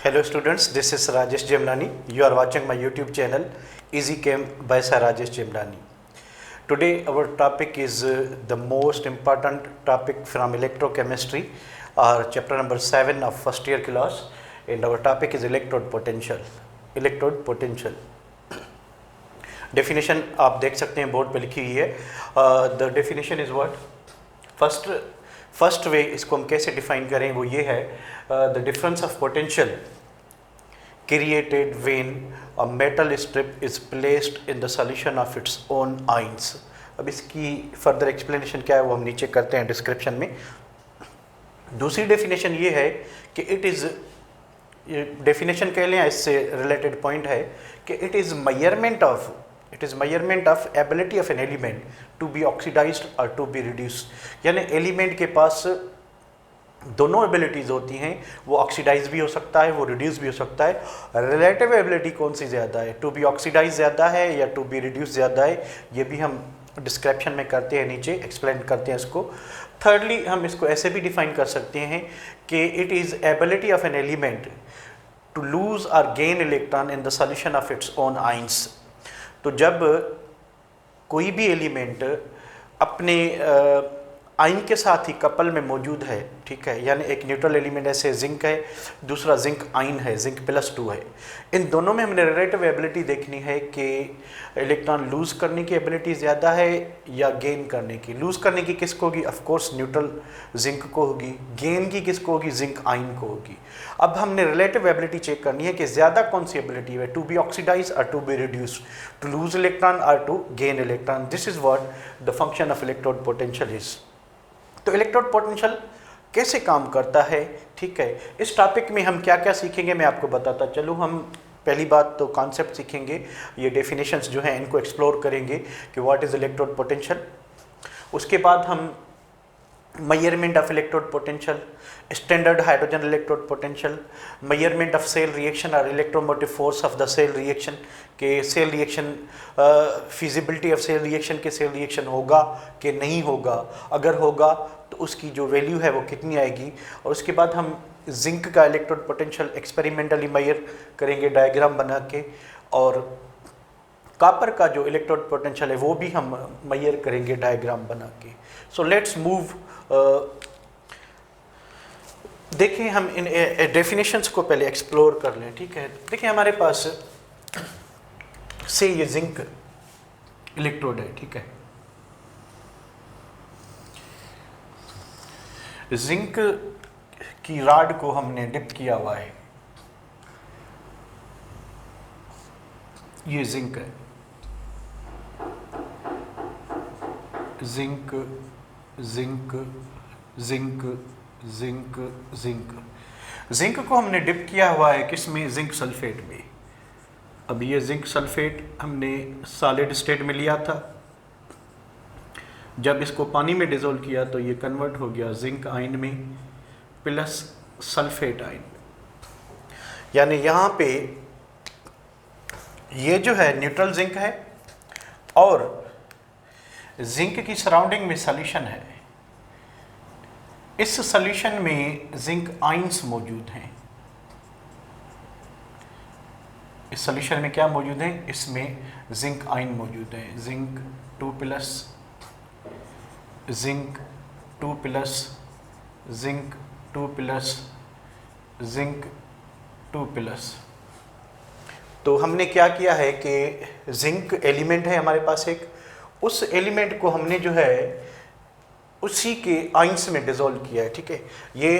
Hello students, this is Rajesh Jemlani. You are watching my YouTube channel Easy Chem by Sir Rajesh Jemlani. Today our topic is the most important topic from electrochemistry, chapter number 7 of first year class, and our topic is electrode potential. Electrode potential. Definition आप देख सकते हैं board पे लिखी हुई है. The definition is what? First way इसको हम कैसे डिफाइन करें वो ये है, the difference of potential created when a metal strip is placed in the solution of its own ions. अब इसकी फर्दर एक्सप्लेनेशन क्या है वो हम नीचे करते हैं डिस्क्रिप्शन में. दूसरी डेफिनेशन ये है कि इट इज़, डेफिनेशन कह लें इससे रिलेटेड पॉइंट है कि it is measurement of ability of an element to be oxidized or to be reduced. यानी एलिमेंट के पास दोनों एबिलिटीज़ होती हैं, वो ऑक्सीडाइज भी हो सकता है, वो रिड्यूस भी हो सकता है. रिलेटिव एबिलिटी कौन सी ज़्यादा है, टू बी ऑक्सीडाइज ज़्यादा है या टू बी रिड्यूस ज़्यादा है, ये भी हम डिस्क्रिप्शन में करते हैं, नीचे एक्सप्लेन करते हैं इसको. थर्डली हम इसको ऐसे भी डिफाइन कर सकते हैं कि it is ability of an element to lose और gain electron in the solution of its own ions. तो जब कोई भी एलिमेंट अपने आयन के साथ ही कपल में मौजूद है, ठीक है, यानी एक न्यूट्रल एलिमेंट ऐसे जिंक है, दूसरा जिंक आयन है, जिंक +2 है, इन दोनों में हमने रिलेटिव एबिलिटी देखनी है कि इलेक्ट्रॉन लूज़ करने की एबिलिटी ज़्यादा है या गेन करने की. लूज़ करने की किसको होगी, ऑफ कोर्स न्यूट्रल जिंक को होगी. गेन की किसको होगी, जिंक आयन को होगी. अब हमने रिलेटिव एबिलिटी चेक करनी है कि ज़्यादा कौन सी एबिलिटी है, टू बी ऑक्सीडाइज और to be reduce, to lose electron और to gain electron. This is what the function of electrode potential is. तो इलेक्ट्रोड पोटेंशियल कैसे काम करता है, ठीक है, इस टॉपिक में हम क्या क्या सीखेंगे मैं आपको बताता चलूँ. हम पहली बात तो कॉन्सेप्ट सीखेंगे, ये डेफिनेशंस जो हैं इनको एक्सप्लोर करेंगे कि व्हाट इज़ इलेक्ट्रोड पोटेंशियल. उसके बाद हम measurement of electrode potential, standard hydrogen electrode potential, measurement of cell reaction और electromotive force of the cell reaction, के cell reaction, feasibility of cell reaction के सेल रिएक्शन होगा कि नहीं होगा, अगर होगा तो उसकी जो वैल्यू है वो कितनी आएगी. और उसके बाद हम जिंक का इलेक्ट्रोड पोटेंशियल एक्सपेरिमेंटली मेजर करेंगे डायग्राम बना के, और कॉपर का जो इलेक्ट्रोड पोटेंशियल है वो भी हम मेजर करेंगे डायग्राम बना के. So let's move. देखिए हम इन डेफिनेशंस को पहले एक्सप्लोर कर लें, ठीक है. देखिए हमारे पास से ये जिंक इलेक्ट्रोड है, ठीक है. जिंक की रॉड को हमने डिप किया हुआ है, ये जिंक है. Zinc zinc zinc zinc zinc zinc को हमने डिप किया हुआ है किस में, जिंक सल्फेट में. अब ये जिंक सल्फेट हमने सॉलिड स्टेट में लिया था, जब इसको पानी में डिज़ोल्व किया तो ये कन्वर्ट हो गया जिंक आयन में प्लस सल्फेट आयन. यानी यहाँ पे ये जो है न्यूट्रल जिंक है और जिंक की सराउंडिंग में सॉल्यूशन है. इस सॉल्यूशन में जिंक आयंस मौजूद हैं. इस सॉल्यूशन में क्या मौजूद है, इसमें जिंक आयन मौजूद है. Zinc 2+, zinc 2+, zinc 2+, zinc 2+. तो हमने क्या किया है कि जिंक एलिमेंट है हमारे पास एक, उस एलिमेंट को हमने जो है उसी के आयंस में डिज़ोल्व किया है, ठीक है. ये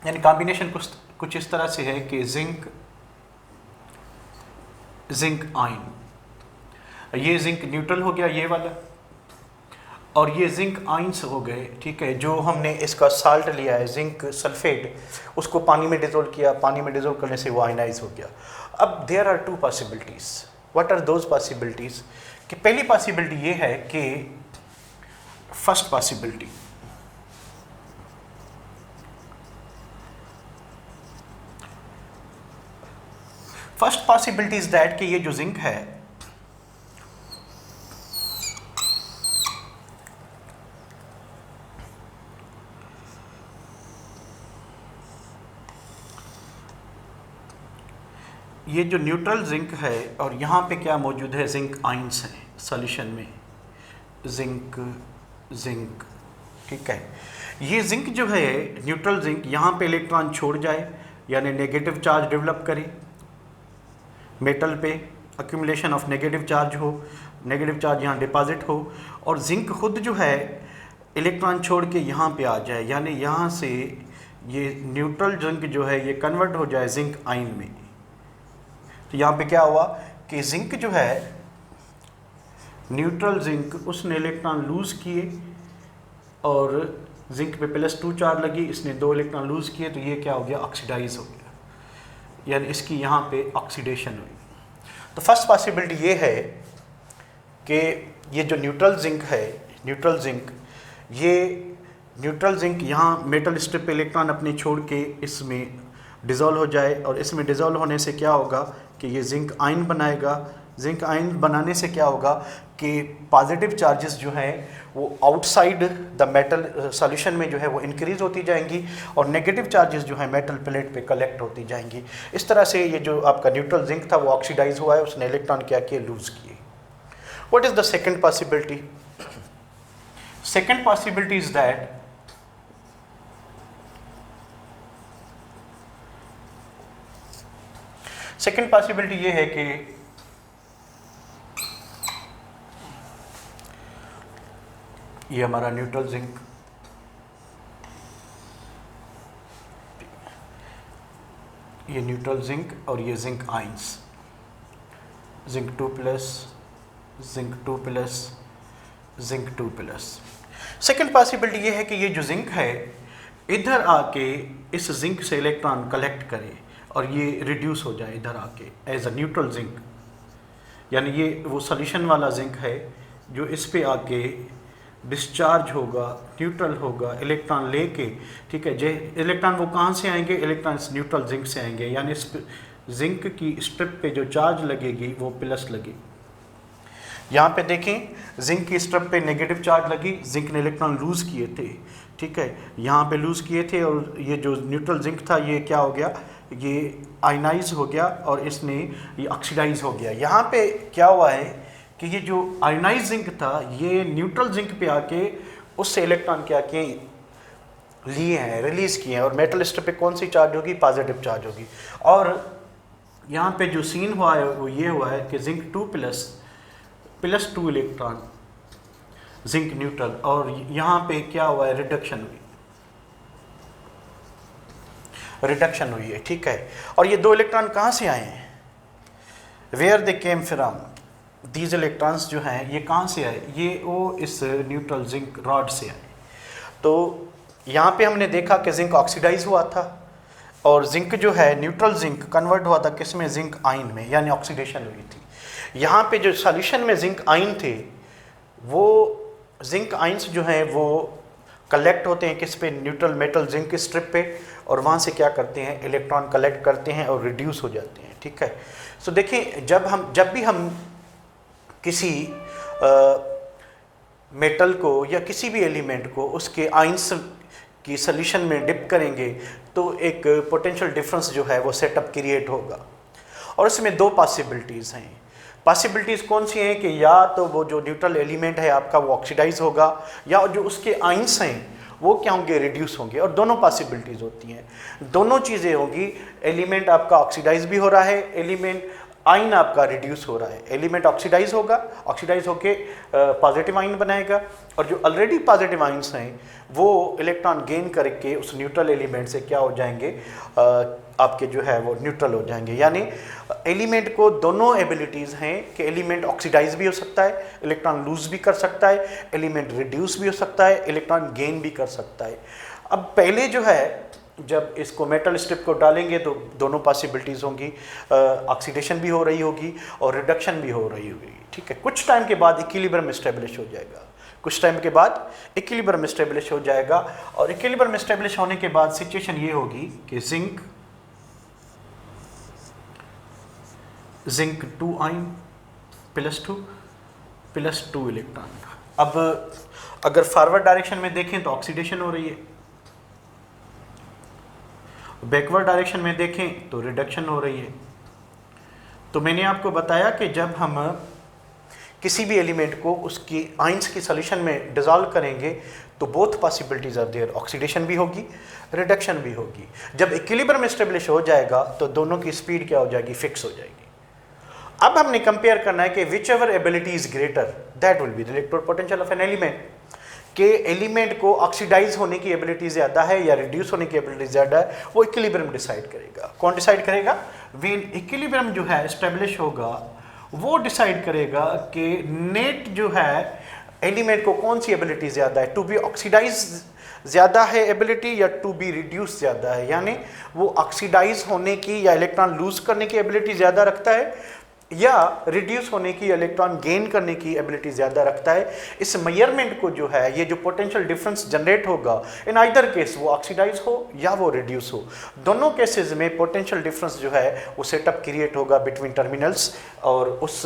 यानी कॉम्बिनेशन कुछ इस तरह से है कि जिंक जिंक आयन, ये जिंक न्यूट्रल हो गया ये वाला, और ये जिंक आयंस हो गए, ठीक है. जो हमने इसका साल्ट लिया है जिंक सल्फेट, उसको पानी में डिज़ोल्व किया, पानी में डिज़ोल्व करने से वो आयनाइज हो गया. अब there are 2 possibilities. What are those possibilities? कि पहली पॉसिबिलिटी ये है कि फर्स्ट पॉसिबिलिटी, इज दैट कि ये जो जिंक है ये जो न्यूट्रल जिंक है और यहाँ पे क्या मौजूद है, जिंक आइंस हैं सॉल्यूशन में, जिंक जिंक, ठीक है। ये जिंक जो है न्यूट्रल जिंक यहाँ पे इलेक्ट्रॉन छोड़ जाए, यानी नेगेटिव चार्ज डेवलप करे, मेटल पे अक्यूमुलेशन ऑफ नेगेटिव चार्ज हो, नेगेटिव चार्ज यहाँ डिपॉजिट हो, और जिंक खुद जो है इलेक्ट्रॉन छोड़ के यहाँ पे आ जाए, यानी यहाँ से ये न्यूट्रल जिंक जो है ये कन्वर्ट हो जाए जिंक आयन में। तो यहाँ पे क्या हुआ कि जिंक जो है न्यूट्रल जिंक, उसने इलेक्ट्रॉन लूज़ किए और जिंक पे +2 चार्ज लगी, इसने 2 इलेक्ट्रॉन लूज़ किए, तो ये क्या हो गया, ऑक्सीडाइज हो गया, यानी इसकी यहाँ पे ऑक्सीडेशन हुई। तो फर्स्ट पॉसिबिलिटी ये है कि ये जो न्यूट्रल जिंक है, न्यूट्रल जिंक यहाँ मेटल स्ट्रिप पे इलेक्ट्रॉन अपने छोड़ के इसमें डिज़ोल्व हो जाए, और इसमें डिज़ोल्व होने से क्या होगा कि ये जिंक आयन बनाएगा। जिंक आयन बनाने से क्या होगा कि पॉजिटिव चार्जेस जो हैं वो आउटसाइड द मेटल सॉल्यूशन में जो है वो इंक्रीज होती जाएंगी, और नेगेटिव चार्जेस जो है मेटल प्लेट पे कलेक्ट होती जाएंगी। इस तरह से ये जो आपका न्यूट्रल जिंक था वो ऑक्सीडाइज हुआ है, उसने इलेक्ट्रॉन क्या किए, लूज़ किए। What is the second possibility? Second possibility is that second possibility ये है कि ये हमारा न्यूट्रल जिंक, ये न्यूट्रल जिंक और ये zinc ions, zinc 2+, zinc 2+, zinc 2+। Second possibility ये है कि ये जो जिंक है इधर आके इस जिंक से इलेक्ट्रॉन कलेक्ट करे और ये रिड्यूस हो जाए इधर आके एज अ न्यूट्रल जिंक, यानी ये वो सॉल्यूशन वाला जिंक है जो इस पे आके डिस्चार्ज होगा, न्यूट्रल होगा, इलेक्ट्रॉन लेके, ठीक है। जे इलेक्ट्रॉन वो कहाँ से आएंगे, इलेक्ट्रॉन इस न्यूट्रल जिंक से आएंगे, यानी इस जिंक की स्ट्रिप पे जो चार्ज लगेगी वो प्लस लगेगी। यहाँ पे देखें जिंक की स्ट्रिप पे नेगेटिव चार्ज लगी, जिंक ने इलेक्ट्रॉन लूज़ किए थे, ठीक है, यहाँ पे लूज़ किए थे, और ये जो न्यूट्रल जिंक था ये क्या हो गया, ये आयनाइज हो गया और इसने ये ऑक्सीडाइज हो गया। यहाँ पे क्या हुआ है कि ये जो आयनाइज जिंक था ये न्यूट्रल जिंक पे आके उससे इलेक्ट्रॉन क्या किए, लिए हैं, रिलीज़ किए हैं, और मेटल स्ट्रिप पे कौन सी चार्ज होगी, पॉजिटिव चार्ज होगी। और यहाँ पे जो सीन हुआ है वो ये हुआ है कि जिंक 2++2 इलेक्ट्रॉन जिंक न्यूट्रल, और यहाँ पे क्या हुआ है, रिडक्शन हुई है, ठीक है। और ये 2 इलेक्ट्रॉन कहाँ से आए हैं, where they came from, these electrons जो हैं ये कहाँ से आए, ये वो इस न्यूट्रल जिंक रॉड से आए। तो यहाँ पे हमने देखा कि जिंक ऑक्सीडाइज हुआ था, और जिंक जो है न्यूट्रल जिंक कन्वर्ट हुआ था किस में, जिंक आयन में, यानी ऑक्सीडेशन हुई थी। यहाँ पे जो सॉल्यूशन में जिंक आयन थे वो जिंक आयंस जो हैं वो कलेक्ट होते हैं किस पे, न्यूट्रल मेटल जिंक स्ट्रिप पे, और वहाँ से क्या करते हैं, इलेक्ट्रॉन कलेक्ट करते हैं और रिड्यूस हो जाते हैं, ठीक है। सो देखिए जब भी हम किसी मेटल को या किसी भी एलिमेंट को उसके आयंस की सॉल्यूशन में डिप करेंगे तो एक पोटेंशियल डिफरेंस जो है वो सेटअप क्रिएट होगा, और इसमें 2 पॉसिबिलिटीज़ हैं। पॉसिबिलिटीज़ कौन सी हैं कि या तो वो जो न्यूट्रल एलिमेंट है आपका वो ऑक्सीडाइज होगा, या जो उसके आयंस हैं वो क्या होंगे, रिड्यूस होंगे, और दोनों पॉसिबिलिटीज़ होती हैं, दोनों चीज़ें होंगी। एलिमेंट आपका ऑक्सीडाइज भी हो रहा है, एलिमेंट आयन आपका रिड्यूस हो रहा है। एलिमेंट ऑक्सीडाइज होगा, ऑक्सीडाइज होके पॉजिटिव आयन बनाएगा, और जो ऑलरेडी पॉजिटिव आयन्स हैं वो इलेक्ट्रॉन गेन करके उस न्यूट्रल एलिमेंट से क्या हो जाएंगे, आपके जो है वो न्यूट्रल हो जाएंगे। यानी एलिमेंट को दोनों एबिलिटीज़ हैं कि एलिमेंट ऑक्सीडाइज भी हो सकता है, इलेक्ट्रॉन लूज भी कर सकता है, एलिमेंट रिड्यूस भी हो सकता है, इलेक्ट्रॉन गेन भी कर सकता है। अब पहले जो है जब इसको मेटल स्ट्रिप को डालेंगे तो दोनों पॉसिबिलिटीज़ होंगी, ऑक्सीडेशन भी हो रही होगी और रिडक्शन भी हो रही होगी, ठीक है। कुछ टाइम के बाद इक्विलिब्रियम एस्टेब्लिश हो जाएगा, कुछ टाइम के बाद इक्विलिब्रियम एस्टेब्लिश हो जाएगा, और इक्विलिब्रियम एस्टेब्लिश होने के बाद सिचुएशन ये होगी कि जिंक 2 आयन +2 इलेक्ट्रॉन। अब अगर फॉरवर्ड डायरेक्शन में देखें तो ऑक्सीडेशन हो रही है, बैकवर्ड डायरेक्शन में देखें तो रिडक्शन हो रही है, तो मैंने आपको बताया कि जब हम किसी भी एलिमेंट को उसकी आइंस की सॉल्यूशन में डिसॉल्व करेंगे तो both possibilities are there, oxidation भी होगी, रिडक्शन भी होगी। जब इक्विलिब्रियम एस्टेब्लिश हो जाएगा तो दोनों की स्पीड क्या हो जाएगी, फिक्स हो जाएगी। अब हमने कंपेयर करना है कि which ever ability is greater that will be the electrode potential of an element, के एलिमेंट को ऑक्सीडाइज होने की एबिलिटी ज़्यादा है या रिड्यूस होने की एबिलिटी ज़्यादा है, वो इक्विलिब्रियम डिसाइड करेगा। कौन डिसाइड करेगा? व्हेन इक्विलिब्रियम जो है एस्टेब्लिश होगा वो डिसाइड करेगा कि नेट जो है एलिमेंट को कौन सी एबिलिटी ज़्यादा है, टू बी ऑक्सीडाइज ज़्यादा है एबिलिटी या टू बी रिड्यूस ज़्यादा है, यानी वो ऑक्सीडाइज होने की या इलेक्ट्रॉन लूज करने की एबिलिटी ज़्यादा रखता है या रिड्यूस होने की, इलेक्ट्रॉन गेन करने की एबिलिटी ज़्यादा रखता है। इस मेजरमेंट को जो है, ये जो पोटेंशियल डिफरेंस जनरेट होगा इन आइदर केस, वो ऑक्सीडाइज हो या वो रिड्यूस हो, दोनों केसेस में पोटेंशियल डिफरेंस जो है वो सेटअप क्रिएट होगा बिटवीन टर्मिनल्स, और उस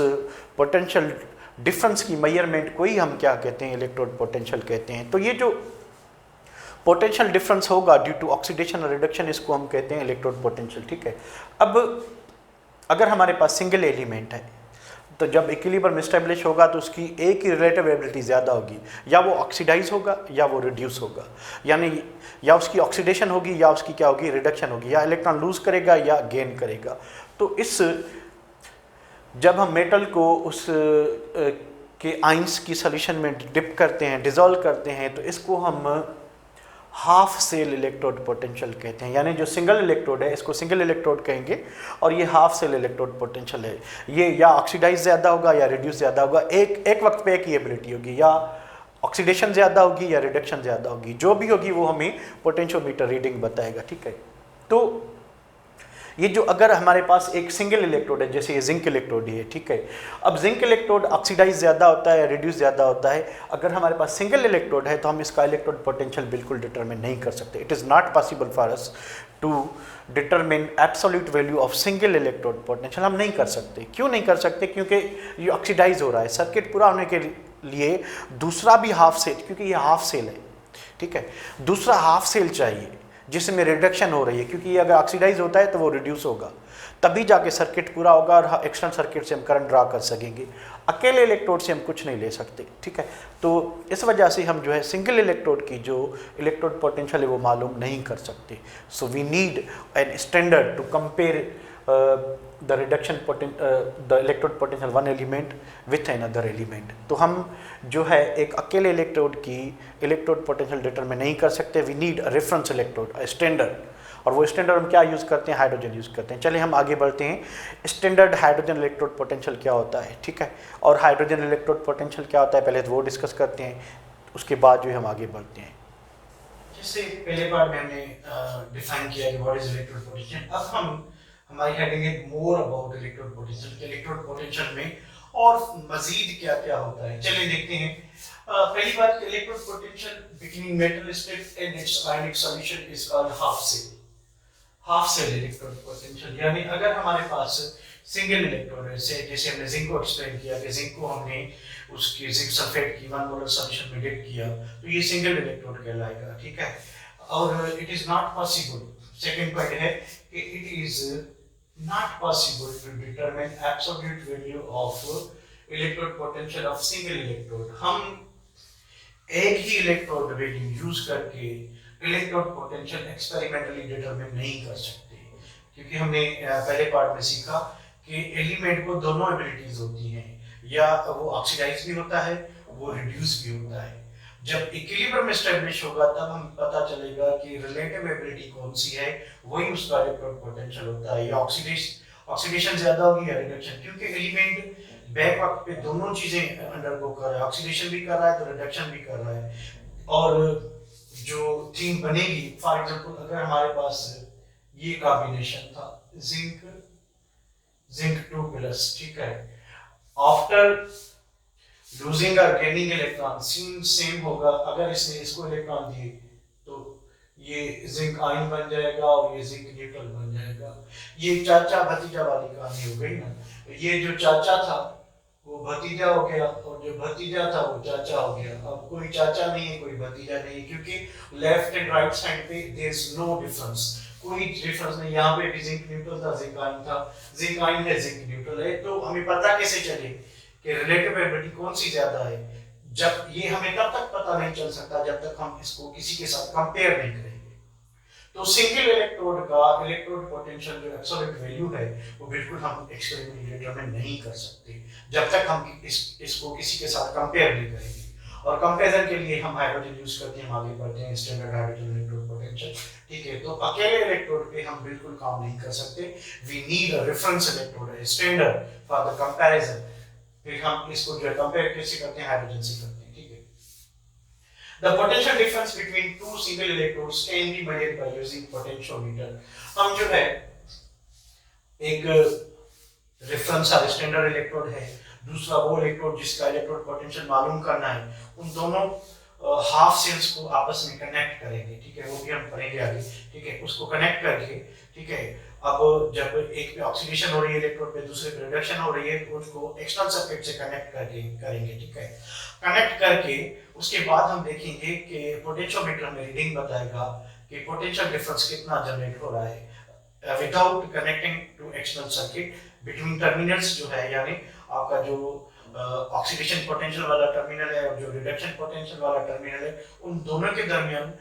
पोटेंशियल डिफरेंस की मेजरमेंट को ही हम क्या कहते हैं, इलेक्ट्रोड पोटेंशियल कहते हैं। तो ये जो पोटेंशियल डिफरेंस होगा ड्यू टू ऑक्सीडेशन और रिडक्शन, इसको हम कहते हैं इलेक्ट्रोड पोटेंशियल। ठीक है, अब अगर हमारे पास सिंगल एलिमेंट है तो जब इक्विलिब्रियम एस्टेब्लिश होगा तो उसकी एक ही रिलेटिव एबिलिटी ज़्यादा होगी, या वो ऑक्सीडाइज होगा या वो रिड्यूस होगा, यानी या उसकी ऑक्सीडेशन होगी या उसकी क्या होगी, रिडक्शन होगी, या इलेक्ट्रॉन लूज करेगा या गेन करेगा। तो इस जब हम मेटल को उस के आइंस की सॉल्यूशन में डिप करते हैं, डिसॉल्व करते हैं, तो इसको हम हाफ सेल इलेक्ट्रोड पोटेंशियल कहते हैं, यानी जो सिंगल इलेक्ट्रोड है इसको सिंगल इलेक्ट्रोड कहेंगे, और ये हाफ सेल इलेक्ट्रोड पोटेंशियल है। ये या ऑक्सीडाइज ज़्यादा होगा या रिड्यूस ज़्यादा होगा, एक वक्त पे एक ही एबिलिटी होगी, या ऑक्सीडेशन ज़्यादा होगी या रिडक्शन ज़्यादा होगी, जो भी होगी वो हमें पोटेंशियोमीटर रीडिंग बताएगा। ठीक है, तो ये जो अगर हमारे पास एक सिंगल इलेक्ट्रोड है, जैसे ये जिंक इलेक्ट्रोड ही है, ठीक है, अब जिंक इलेक्ट्रोड ऑक्सीडाइज ज़्यादा होता है, रिड्यूस ज़्यादा होता है। अगर हमारे पास सिंगल इलेक्ट्रोड है तो हम इसका इलेक्ट्रोड पोटेंशियल बिल्कुल डिटरमिन नहीं कर सकते। It is not possible for us to determine absolute value of single electrode potential, हम नहीं कर सकते। क्यों नहीं कर सकते? क्योंकि ये ऑक्सीडाइज हो रहा है, सर्किट पूरा होने के लिए दूसरा भी हाफ सेल, क्योंकि ये हाफ सेल है, ठीक है, दूसरा हाफ सेल चाहिए जिसमें रिडक्शन हो रही है, क्योंकि ये अगर ऑक्सीडाइज होता है तो वो रिड्यूस होगा, तभी जाके सर्किट पूरा होगा और एक्सटर्नल सर्किट से हम करंट ड्रा कर सकेंगे। अकेले इलेक्ट्रोड से हम कुछ नहीं ले सकते। ठीक है, तो इस वजह से हम जो है सिंगल इलेक्ट्रोड की जो इलेक्ट्रोड पोटेंशियल है वो मालूम नहीं कर सकते। So we need an standard to compare the reduction the electrode potential one element with another element. तो हम जो है एक अकेले इलेक्ट्रोड की इलेक्ट्रोड पोटेंशियल डिटरमिन नहीं कर सकते। We need a reference electrode, standard, और वो स्टैंडर्ड हम क्या यूज़ करते हैं, हाइड्रोजन यूज़ करते हैं। चलिए हम आगे बढ़ते हैं। स्टैंडर्ड हाइड्रोजन इलेक्ट्रोड पोटेंशियल क्या होता है, ठीक है, और हाइड्रोजन इलेक्ट्रोड पोटेंशियल क्या होता है, पहले तो वो डिस्कस करते हैं, उसके बाद जो है हम आगे बढ़ते हैं। जैसे पहले बार मैंने डिफाइन किया कि व्हाट इज इलेक्ट्रोड पोटेंशियल। अब हम हमारी हेडिंग है more about electrode potential. Electrode potential में और मजीद क्या क्या होता है, चलिए देखते हैं। पहली बात, electrode potential between metal state and its ionic solution is called half cell. Half cell electrode potential, यानी अगर हमारे पास सिंगल इलेक्ट्रोड है, जैसे हमने जिंक को एक्सप्लेन किया कि जिंक को हमने उसकी जिंक सल्फेट की 1 मोलर सॉल्यूशन में डिप किया तो ये सिंगल इलेक्ट्रोड कहलाएगा। ठीक है, और it is not possible, second point है कि it is not possible to determine absolute value of electrode potential of single electrode. हम एक ही इलेक्ट्रोड वैल्यू यूज करके इलेक्ट्रोड पोटेंशियल एक्सपेरिमेंटली डिटरमिन नहीं कर सकते, क्योंकि हमने पहले पार्ट में सीखा कि एलिमेंट को दोनों एबिलिटीज होती हैं, या वो ऑक्सीडाइज भी होता है, वो रिड्यूस भी होता है। जब इक्विलिब्रियम एस्टैब्लिश होगा तब हम पता चलेगा कि रिलेटिव एबिलिटी कौन सी है, वही उसका इलेक्ट्रोड पोटेंशियल होता है, या ऑक्सीडेशन ज्यादा होगी या रिडक्शन, क्योंकि एलिमेंट बैक वक्त पे दोनों चीजें अंडरगो कर रहा है, ऑक्सीडेशन भी कर रहा है तो रिडक्शन भी कर रहा है। और जो थीम बनेगी, फॉर एग्जांपल अगर हमारे पास ये कॉम्बिनेशन था जिंक 2 प्लस, ठीक है, आफ्टर लूजिंग और गेनिंग इलेक्ट्रॉन सेम होगा। अगर इसने इसको इलेक्ट्रॉन दिए तो ये जिंक आयन बन जाएगा और ये जिंक न्यूट्रल बन जाएगा। ये चाचा भतीजा वाली कहानी हो गई ना, ये जो चाचा था वो भतीजा हो गया और जो भतीजा था वो चाचा हो गया। अब कोई चाचा नहीं है, कोई भतीजा नहीं है, क्योंकि लेफ्ट एंड राइट साइड पे देयर इज नो डिफरेंस, कोई डिफरेंस नहीं, यहाँ पे भी जिंक न्यूट्रल था, जिंक आयन था, जिंक आयन है, जिंक न्यूट्रल है। तो हमें पता कैसे चले कि रिलेटिव एबिलिटी कौन सी ज्यादा है? जब ये हमें तब तक पता नहीं चल सकता जब तक हम इसको किसी के साथ कंपेयर नहीं करेंगे। तो सिंगल इलेक्ट्रोड का इलेक्ट्रोड पोटेंशियल जो एब्सोल्यूट वैल्यू है वो बिल्कुल हम एक्सपेरिमेंट डिटरमाइन नहीं कर सकते जब तक हम इसको किसी के साथ कंपेयर नहीं करेंगे। और कंपैरिजन के लिए हम हाइड्रोजन यूज करते हैं, हम आगे बढ़ते हैं, स्टैंडर्ड हाइड्रोजन इलेक्ट्रोड पोटेंशियल। ठीक है, तो अकेले इलेक्ट्रोड पे हम बिल्कुल काम नहीं कर सकते, we need a reference electrode, a standard for the comparison. फिर हम इसको जो कंपेयर कैसे करते हैं, हाइड्रोजन से करते हैं। ठीक है, the potential difference between two single electrodes can be measured by using potentiometer। हम जो है एक रेफरेंस स्टैंडर्ड इलेक्ट्रोड है, दूसरा वो इलेक्ट्रोड जिसका इलेक्ट्रोड पोटेंशियल मालूम करना है, उन दोनों हाफ सेल्स को आपस में कनेक्ट करेंगे। ठीक है, वो भी हम पढ़ेंगे आगे। ठीक है, उसको कनेक्ट करके, ठीक है, अब जब एक पे ऑक्सीडेशन हो रही है इलेक्ट्रोड पे, दूसरे पे रिडक्शन हो रही है, तो उसको एक्सटर्नल सर्किट से कनेक्ट करके करेंगे। ठीक है, कनेक्ट करके उसके बाद हम देखेंगे कि पोटेंशियोमीटर में रीडिंग बताएगा कि पोटेंशियल डिफरेंस कितना जनरेट हो रहा है without connecting to external circuit. Between terminals जो है, यानी आपका जो ऑक्सीडेशन पोटेंशियल वाला टर्मिनल है और जो रिडक्शन पोटेंशियल वाला टर्मिनल है, उन दोनों के दरमियान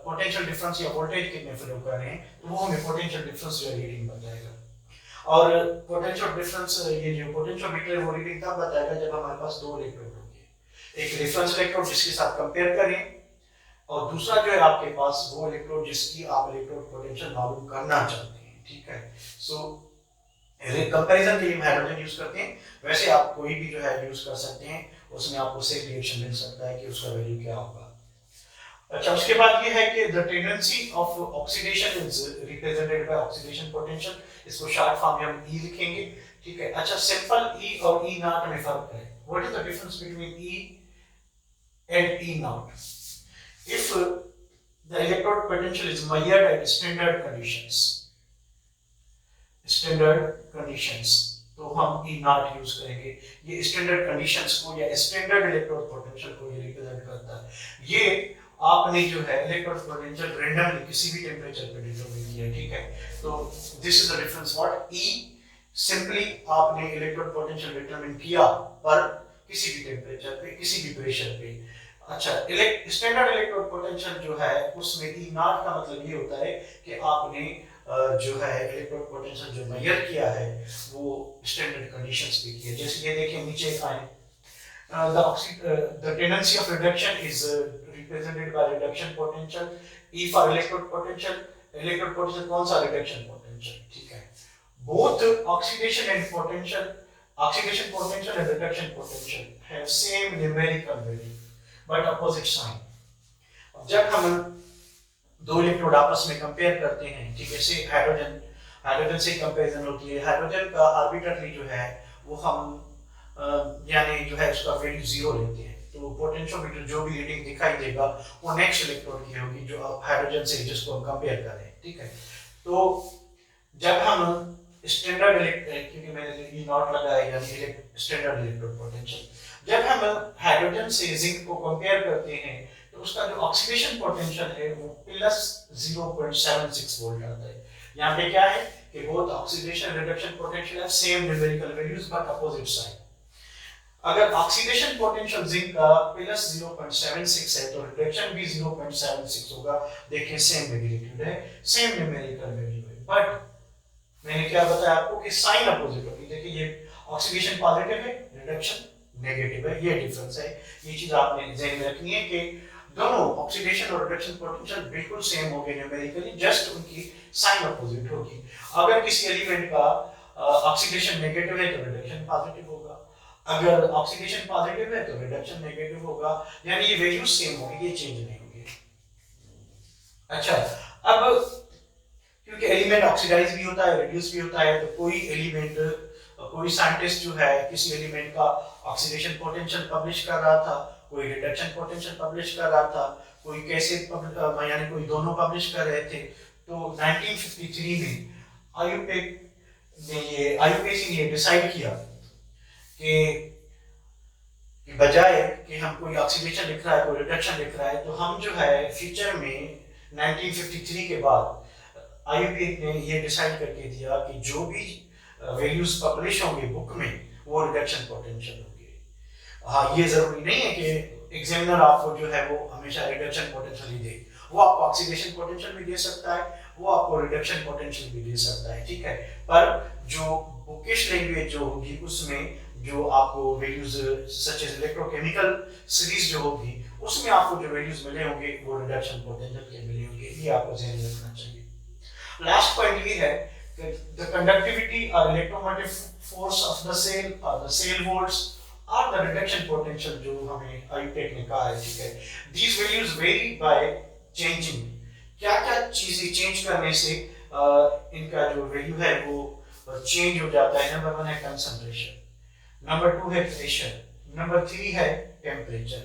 पोटेंशियल डिफरेंस या वोल्टेज कितने फ्लो कर रहे हैं, तो वो हमें पोटेंशियल डिफरेंस जो रीडिंग बताएगा। और पोटेंशियल डिफरेंस, ये जो पोटेंशियोमीटर है वो रीडिंग तब बताएगा जब हमारे पास दो इलेक्ट्रोड होंगे, एक रेफरेंस इलेक्ट्रोड जिसके साथ कंपेयर करें, और दूसरा जो है आपके पास वो इलेक्ट्रोड जिसकी आप इलेक्ट्रोड पोटेंशियल मालूम करना चाहते हैं। ठीक है, सो कंपैरिजन के लिए हम हाइड्रोजन यूज करते हैं, वैसे आप कोई भी जो है यूज कर सकते हैं, उसमें आपको सेम रिएक्शन मिल सकता है कि उसका वैल्यू क्या होगा। अच्छा, उसके बाद ये है कि the tendency of oxidation is represented by oxidation potential, इसको शॉर्ट फॉर्म में हम ई लिखेंगे। ठीक है, अच्छा, सिंपल ई और ई नॉट में फर्क है। What is the difference between E and E not? If the electrode potential is measured at standard conditions, standard conditions, तो हम ई नॉट यूज करेंगे। ये स्टैंडर्ड कंडीशंस को या स्टैंडर्ड इलेक्ट्रोड पोटेंशियल को ये रिप्रेजेंट करता है। ये आपने जो है इलेक्ट्रोड पोटेंशियल रैंडमली किसी भी टेंपरेचर पे डिटरमाइन किया है। ठीक है, तो this is the difference. What E, simply आपने इलेक्ट्रोड पोटेंशियल डिटरमाइन किया पर किसी भी टेंपरेचर पे, किसी भी प्रेशर पे। अच्छा, स्टैंडर्ड इलेक्ट्रोड पोटेंशियल जो है उसमें ई नॉट का मतलब ये होता है कि आपने जो है इलेक्ट्रोड पोटेंशियल जो मेजर किया है वो स्टैंडर्ड कंडीशंस पे किया। जैसे ये देखिए नीचे आए, the tendency of reduction is represented by reduction potential, E for electrode potential, electrode potential कौन सा reduction potential। ठीक है, both oxidation and potential, oxidation potential and reduction potential have same numerical value but opposite sign। जब हम दो electrode आपस में compare करते हैं, ठीक है, से हाइड्रोजन से कंपैरिजन होती है। हाइड्रोजन का आर्बिट्रली जो है वो हम यानी जो है उसका वैल्यू 0 लेते हैं, तो पोटेंशियोमीटर जो भी रीडिंग दिखाई देगा वो नेक्स्ट इलेक्ट्रोड की होगी जो हाइड्रोजन से जिसको हम कंपेयर कर रहे हैं। ठीक है, तो जब हम स्टैंडर्ड क्योंकि मैंने ई नॉट लगाया यानी स्टैंडर्ड इलेक्ट्रोड पोटेंशियल, जब हम हाइड्रोजन से जिंक को कंपेयर करते हैं तो उसका जो ऑक्सीडेशन पोटेंशियल है वो प्लस 0.76 वोल्ट आता है। यहाँ पे क्या है कि both oxidation reduction potential have same numerical values but opposite sign. अगर ऑक्सीडेशन पोटेंशियल जिंक का प्लस 0.76 है तो रिडक्शन भी 0.76 होगा। देखिए सेम मैग्नीट्यूड है, सेम न्यूमेरिकल वैल्यू है, बट मैंने क्या बताया आपको कि साइन अपोजिट होगी। देखिए ये ऑक्सीडेशन पॉजिटिव है, रिडक्शन नेगेटिव है, ये डिफरेंस है। ये चीज आपने ध्यान में रखनी है कि दोनों ऑक्सीडेशन और रिडक्शन पोटेंशियल बिल्कुल सेम होंगे न्यूमेरिकली, जस्ट उनकी साइन अपोजिट होगी। अगर किसी एलिमेंट का ऑक्सीडेशन नेगेटिव है तो रिडक्शन पॉजिटिव होगा, अगर ऑक्सीडेशन पॉजिटिव है तो रिडक्शन नेगेटिव होगा, यानी ये वैल्यू सेम होगी, ये चेंज नहीं होगी। अच्छा, अब क्योंकि एलिमेंट ऑक्सीडाइज भी होता है, रिड्यूस भी होता है, तो कोई साइंटिस्ट जो है किसी एलिमेंट का ऑक्सीडेशन पोटेंशियल पब्लिश कर रहा था, कोई रिडक्शन पोटेंशियल पब्लिश कर रहा था, कोई कैसे यानी कोई दोनों पब्लिश कर रहे थे। तो 1953 में आईयूपीएसी ने डिसाइड किया कि बजाय कि हम कोई ऑक्सीडेशन लिख रहा है, कोई रिडक्शन लिख रहा है, तो हम जो है फ्यूचर में 1953 के बाद IUPAC ने ये डिसाइड करके दिया कि जो भी वैल्यूज पब्लिश होंगे बुक में वो रिडक्शन पोटेंशियल होंगे। हाँ, ये जरूरी नहीं है कि एग्जामिनर आपको जो है वो हमेशा रिडक्शन पोटेंशियल ही दे, वो आपको ऑक्सीडेशन पोटेंशियल भी दे सकता है, वो आपको रिडक्शन पोटेंशियल भी दे सकता है, ठीक है। पर जो बुकिश लैंग्वेज जो होगी उसमें जो आपको values such as electrochemical series जो होगी उसमें आपको जो वैल्यूज मिले होंगे वो रिडक्शन पोटेंशियल के मिले होंगे, ये आपको ध्यान में रखना चाहिए। लास्ट पॉइंट ये है कि द कंडक्टिविटी और electromotive force of the cell volts और द रिडक्शन पोटेंशियल जो हमें IUPAC ने कहा है, ठीक है, these values vary by changing. क्या क्या चीजें चेंज करने से इनका जो वैल्यू है वो चेंज हो जाता है। नंबर 1 है कंसंट्रेशन, नंबर 2 है प्रेशर, नंबर 3 है टेम्परेचर।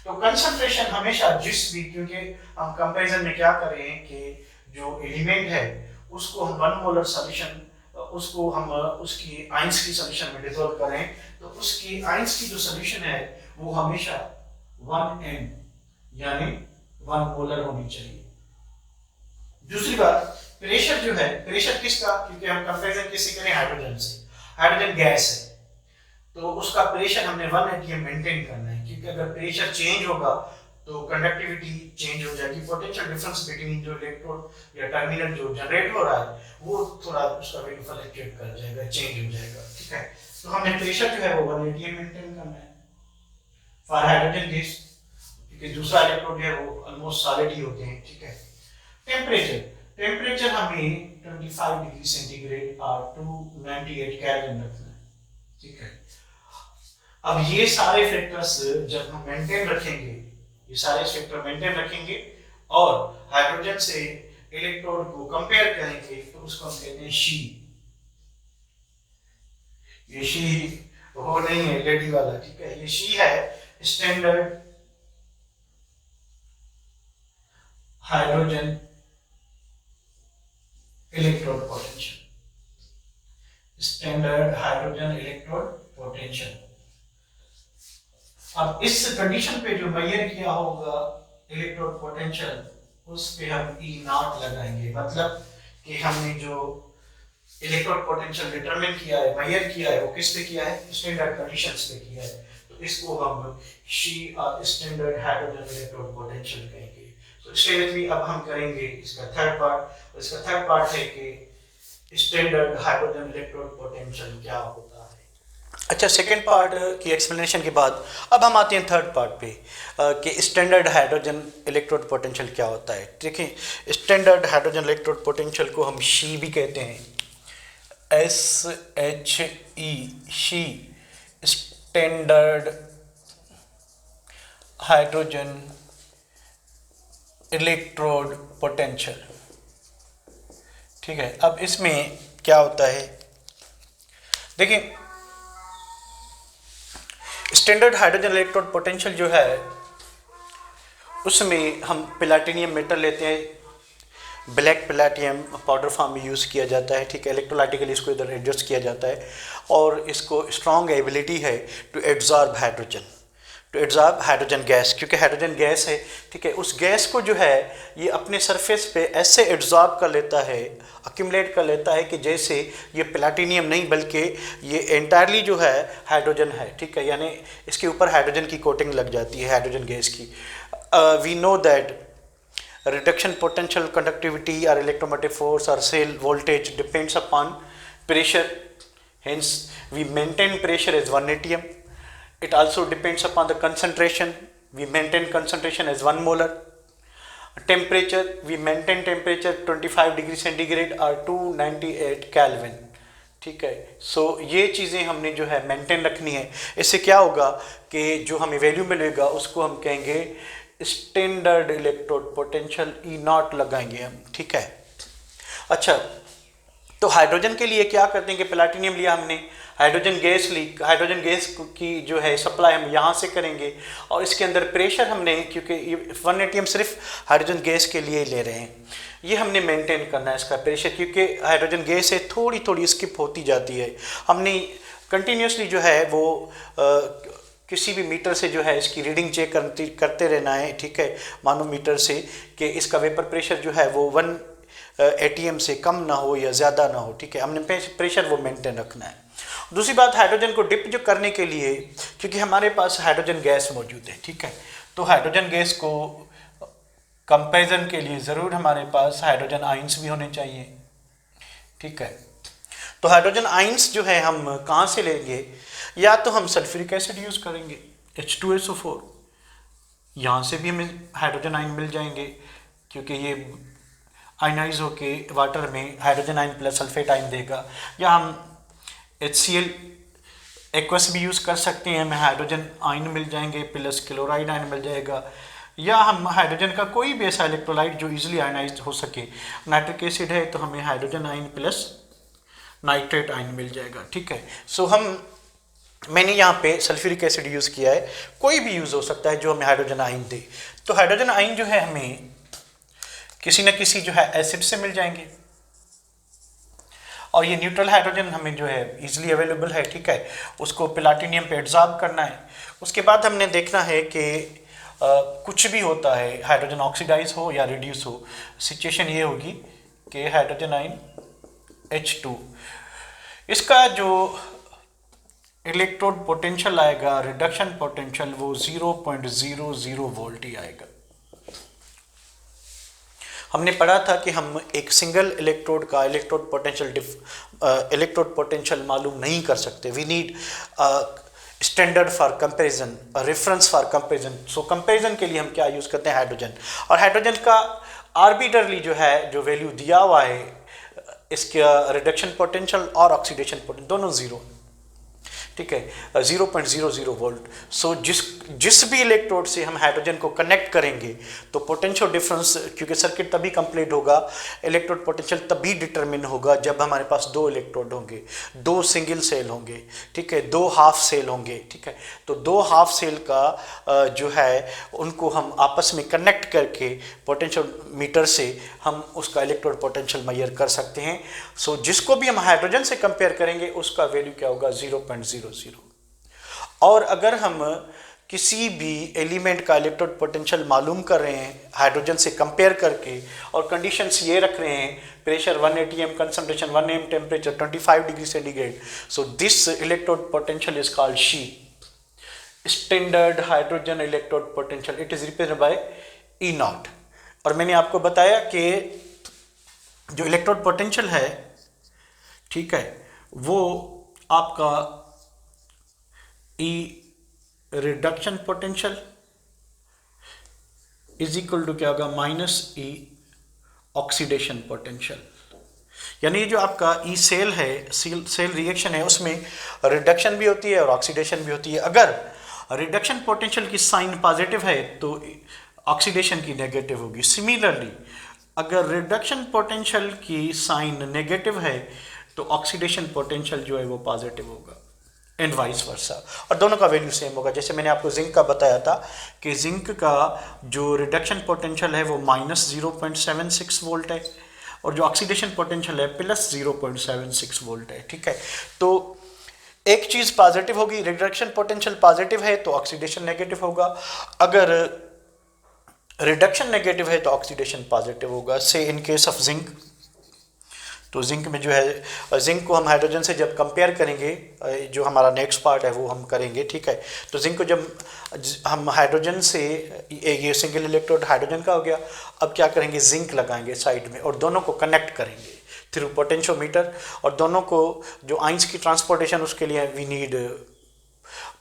तो कंसंट्रेशन हमेशा जिस भी, क्योंकि हम कंपैरिजन में क्या कर रहे हैं कि जो एलिमेंट है उसको हम 1 मोलर सॉल्यूशन उसको हम उसकी आयंस की सॉल्यूशन में डिसॉल्व करें तो उसकी आयंस की जो सॉल्यूशन है वो हमेशा 1m यानी 1 मोलर होनी चाहिए। दूसरी बात, प्रेशर जो है, प्रेशर किसका, क्योंकि हम कंपैरिजन किससे करें, हाइड्रोजन से, हाइड्रोजन गैस है तो उसका प्रेशर हमने 1 atm मेंटेन करना है, क्योंकि अगर प्रेशर चेंज होगा तो कंडक्टिविटी चेंज हो जाएगी, पोटेंशियल डिफरेंस बिटवीन जो इलेक्ट्रोड या टर्मिनल जो जनरेट हो रहा है वो थोड़ा उसका वैल्यू फ्लक्चुएट कर जाएगा, चेंज हो जाएगा, ठीक है। तो हमने प्रेशर जो है वो 1 atm मेंटेन करना है फॉर हाइड्रोजन गैस, क्योंकि दूसरा इलेक्ट्रोड जो है वो ऑलमोस्ट सॉलिड ही होते हैं, ठीक है। टेम्परेचर, टेम्परेचर हमें 25 डिग्री सेंटीग्रेड और 298 केल्विन रखना है, ठीक है। अब ये सारे फैक्टर्स जब हम मेंटेन रखेंगे, ये सारे फैक्टर मेंटेन रखेंगे और हाइड्रोजन से इलेक्ट्रोड को कंपेयर करेंगे तो उसको हम कहते हैं शी। ये शी वो नहीं है लेडी वाला, ठीक है, ये शी है standard hydrogen electrode potential, standard hydrogen electrode potential. अब इस कंडीशन पे जो मेजर किया होगा इलेक्ट्रोड पोटेंशियल उस पे हम E0 लगाएंगे, मतलब कि हमने जो इलेक्ट्रोड पोटेंशियल डिटरमिन किया है, मेजर किया है, वो किस पे किया है, स्टैंडर्ड कंडीशंस पे किया है, तो इसको हम स्टैंडर्ड हाइड्रोजन इलेक्ट्रोड पोटेंशियल कहेंगे। तो स्टे विद मी, अब हम करेंगे इसका थर्ड पार्ट। इसका थर्ड पार्ट है कि स्टैंडर्ड हाइड्रोजन इलेक्ट्रोड पोटेंशियल क्या होता है। अच्छा, सेकेंड पार्ट की एक्सप्लेनेशन के बाद अब हम आते हैं थर्ड पार्ट पे कि स्टैंडर्ड हाइड्रोजन इलेक्ट्रोड पोटेंशियल क्या होता है। देखिए, स्टैंडर्ड हाइड्रोजन इलेक्ट्रोड पोटेंशियल को हम शी भी कहते हैं, SHE, she, standard hydrogen electrode potential, ठीक है। अब इसमें क्या होता है, देखिए स्टैंडर्ड हाइड्रोजन इलेक्ट्रोड पोटेंशियल जो है उसमें हम प्लैटिनियम मेटल लेते हैं, ब्लैक प्लैटिनम पाउडर फॉर्म में यूज़ किया जाता है, ठीक है। इलेक्ट्रोलाइटिकली इसको इधर एडजस्ट किया जाता है और इसको स्ट्रॉन्ग एबिलिटी है टू एब्जॉर्ब हाइड्रोजन गैस, क्योंकि हाइड्रोजन गैस है, ठीक है। उस गैस को जो है ये अपने सरफेस पे ऐसे एब्जॉर्ब कर लेता है, अक्यूमुलेट कर लेता है कि जैसे ये प्लैटिनियम नहीं बल्कि ये एंटायरली जो है हाइड्रोजन है, ठीक है, यानी इसके ऊपर हाइड्रोजन की कोटिंग लग जाती है हाइड्रोजन गैस की। We know that reduction potential, conductivity or electromotive force or cell voltage depends upon pressure, hence we maintain pressure as 1 atm. It also depends upon the concentration, we maintain concentration as 1 molar. Temperature, we maintain temperature 25 degree centigrade और 298 kelvin, ठीक है। सो ये चीज़ें हमने जो है maintain रखनी है। इससे क्या होगा कि जो हमें वैल्यू मिलेगा उसको हम कहेंगे स्टैंडर्ड इलेक्ट्रोड पोटेंशियल E0 लगाएंगे हम, ठीक है। अच्छा, तो हाइड्रोजन के लिए क्या करते हैं कि प्लैटिनियम लिया हमने, हाइड्रोजन गैस ली, हाइड्रोजन गैस की जो है सप्लाई हम यहाँ से करेंगे और इसके अंदर प्रेशर हमने, क्योंकि 1 atm सिर्फ हाइड्रोजन गैस के लिए ले रहे हैं, ये हमने मेंटेन करना है इसका प्रेशर, क्योंकि हाइड्रोजन गैस है थोड़ी थोड़ी स्किप होती जाती है। हमने कंटिन्यूसली जो है वो किसी भी मीटर से जो है इसकी रीडिंग चेक करते रहना है, ठीक है, मानोमीटर से, कि इसका वेपर प्रेशर जो है वो एटीएम से कम ना हो या ज़्यादा ना हो, ठीक है, हमने प्रेशर वो मेंटेन रखना है। दूसरी बात, हाइड्रोजन को डिप जो करने के लिए, क्योंकि हमारे पास हाइड्रोजन गैस मौजूद है, ठीक है, तो हाइड्रोजन गैस को कंपैरिजन के लिए ज़रूर हमारे पास हाइड्रोजन आयंस भी होने चाहिए, ठीक है। तो हाइड्रोजन आयंस जो है हम कहाँ से लेंगे? या तो हम सल्फ्यूरिक एसिड यूज़ करेंगे H2SO4, यहाँ से भी हमें हाइड्रोजन आयन मिल जाएंगे, क्योंकि ये आयनाइज होके वाटर में hydrogen ion plus sulphate ion देगा। या हम HCl एक्वस भी यूज़ कर सकते हैं, हमें हाइड्रोजन आयन मिल जाएंगे प्लस क्लोराइड आयन मिल जाएगा। या हम हाइड्रोजन का कोई भी ऐसा इलेक्ट्रोलाइट जो इजीली आयनाइज हो सके, नाइट्रिक एसिड है तो हमें hydrogen ion plus nitrate ion मिल जाएगा, ठीक है। सो मैंने यहाँ पे सल्फ्यूरिक एसिड यूज़ किया है, कोई भी यूज़ हो सकता है जो हमें हाइड्रोजन आयन दे। तो हाइड्रोजन आयन जो है हमें किसी न किसी जो है एसिड से मिल जाएंगे, और ये न्यूट्रल हाइड्रोजन हमें जो है इजीली अवेलेबल है, ठीक है, उसको प्लाटिनियम पे एब्जॉर्ब करना है। उसके बाद हमने देखना है कि कुछ भी होता है, हाइड्रोजन ऑक्सीडाइज हो या रिड्यूस हो, सिचुएशन ये होगी कि हाइड्रोजन आयन H2, इसका जो इलेक्ट्रोड पोटेंशियल आएगा, रिडक्शन पोटेंशियल, वो 0.00 वोल्ट ही आएगा। हमने पढ़ा था कि हम एक सिंगल इलेक्ट्रोड का इलेक्ट्रोड पोटेंशियल मालूम नहीं कर सकते। We need standard for comparison, reference for comparison. So comparison के लिए हम क्या यूज़ करते हैं? हाइड्रोजन। और हाइड्रोजन का आर्बिट्रली जो है जो वैल्यू दिया हुआ है, इसका रिडक्शन पोटेंशियल और ऑक्सीडेशन पोटेंशियल दोनों जीरो, ठीक है, 0.00 वोल्ट। सो जिस भी इलेक्ट्रोड से हम हाइड्रोजन को कनेक्ट करेंगे तो पोटेंशियल डिफरेंस, क्योंकि सर्किट तभी कंप्लीट होगा, इलेक्ट्रोड पोटेंशियल तभी डिटरमिन होगा जब हमारे पास दो इलेक्ट्रोड होंगे, दो सिंगल सेल होंगे, ठीक है, दो हाफ सेल होंगे, ठीक है। तो दो हाफ सेल का जो है उनको हम आपस में कनेक्ट करके पोटेंशियल मीटर से हम उसका इलेक्ट्रोड पोटेंशियल मेजर कर सकते हैं। सो जिसको भी हम हाइड्रोजन से कंपेयर करेंगे उसका वैल्यू क्या होगा? 0.00। और अगर हम किसी भी एलिमेंट का इलेक्ट्रोड पोटेंशियल मालूम कर रहे हैं हाइड्रोजन से कंपेयर करके, और कंडीशंस ये रख रहे हैं, pressure 1 atm, concentration 1 m, temperature 25 degree centigrade, so this electrode potential is called she, standard hydrogen electrode potential. It is represented by E0। और मैंने आपको बताया कि जो इलेक्ट्रोड पोटेंशियल है, ठीक है, वो आपका E reduction potential is equal to क्या होगा? -E oxidation potential. यानी जो आपका E सेल है, सेल रिएक्शन है, उसमें रिडक्शन भी होती है और ऑक्सीडेशन भी होती है। अगर रिडक्शन पोटेंशियल की साइन पॉजिटिव है तो ऑक्सीडेशन की नेगेटिव होगी। सिमिलरली अगर रिडक्शन पोटेंशियल की साइन नेगेटिव है तो ऑक्सीडेशन पोटेंशियल जो है वो पॉजिटिव होगा, एंड वाइस वर्सा। और दोनों का वैल्यू सेम होगा। जैसे मैंने आपको जिंक का बताया था कि जिंक का जो रिडक्शन पोटेंशियल है वो -0.76 वोल्ट है, और जो ऑक्सीडेशन पोटेंशियल है +0.76 वोल्ट है, ठीक है। तो एक चीज़ पॉजिटिव होगी, रिडक्शन पोटेंशियल पॉजिटिव है तो ऑक्सीडेशन नेगेटिव होगा, अगर रिडक्शन नेगेटिव है तो ऑक्सीडेशन पॉजिटिव होगा। से इन केस ऑफ जिंक, तो जिंक में जो है, जिंक को हम हाइड्रोजन से जब कंपेयर करेंगे, जो हमारा नेक्स्ट पार्ट है वो हम करेंगे, ठीक है। तो जिंक को जब हम हाइड्रोजन से, ये सिंगल इलेक्ट्रोड हाइड्रोजन का हो गया, अब क्या करेंगे? जिंक लगाएंगे साइड में और दोनों को कनेक्ट करेंगे थ्रू पोटेंशियोमीटर, और दोनों को जो आइंस की ट्रांसपोर्टेशन, उसके लिए we need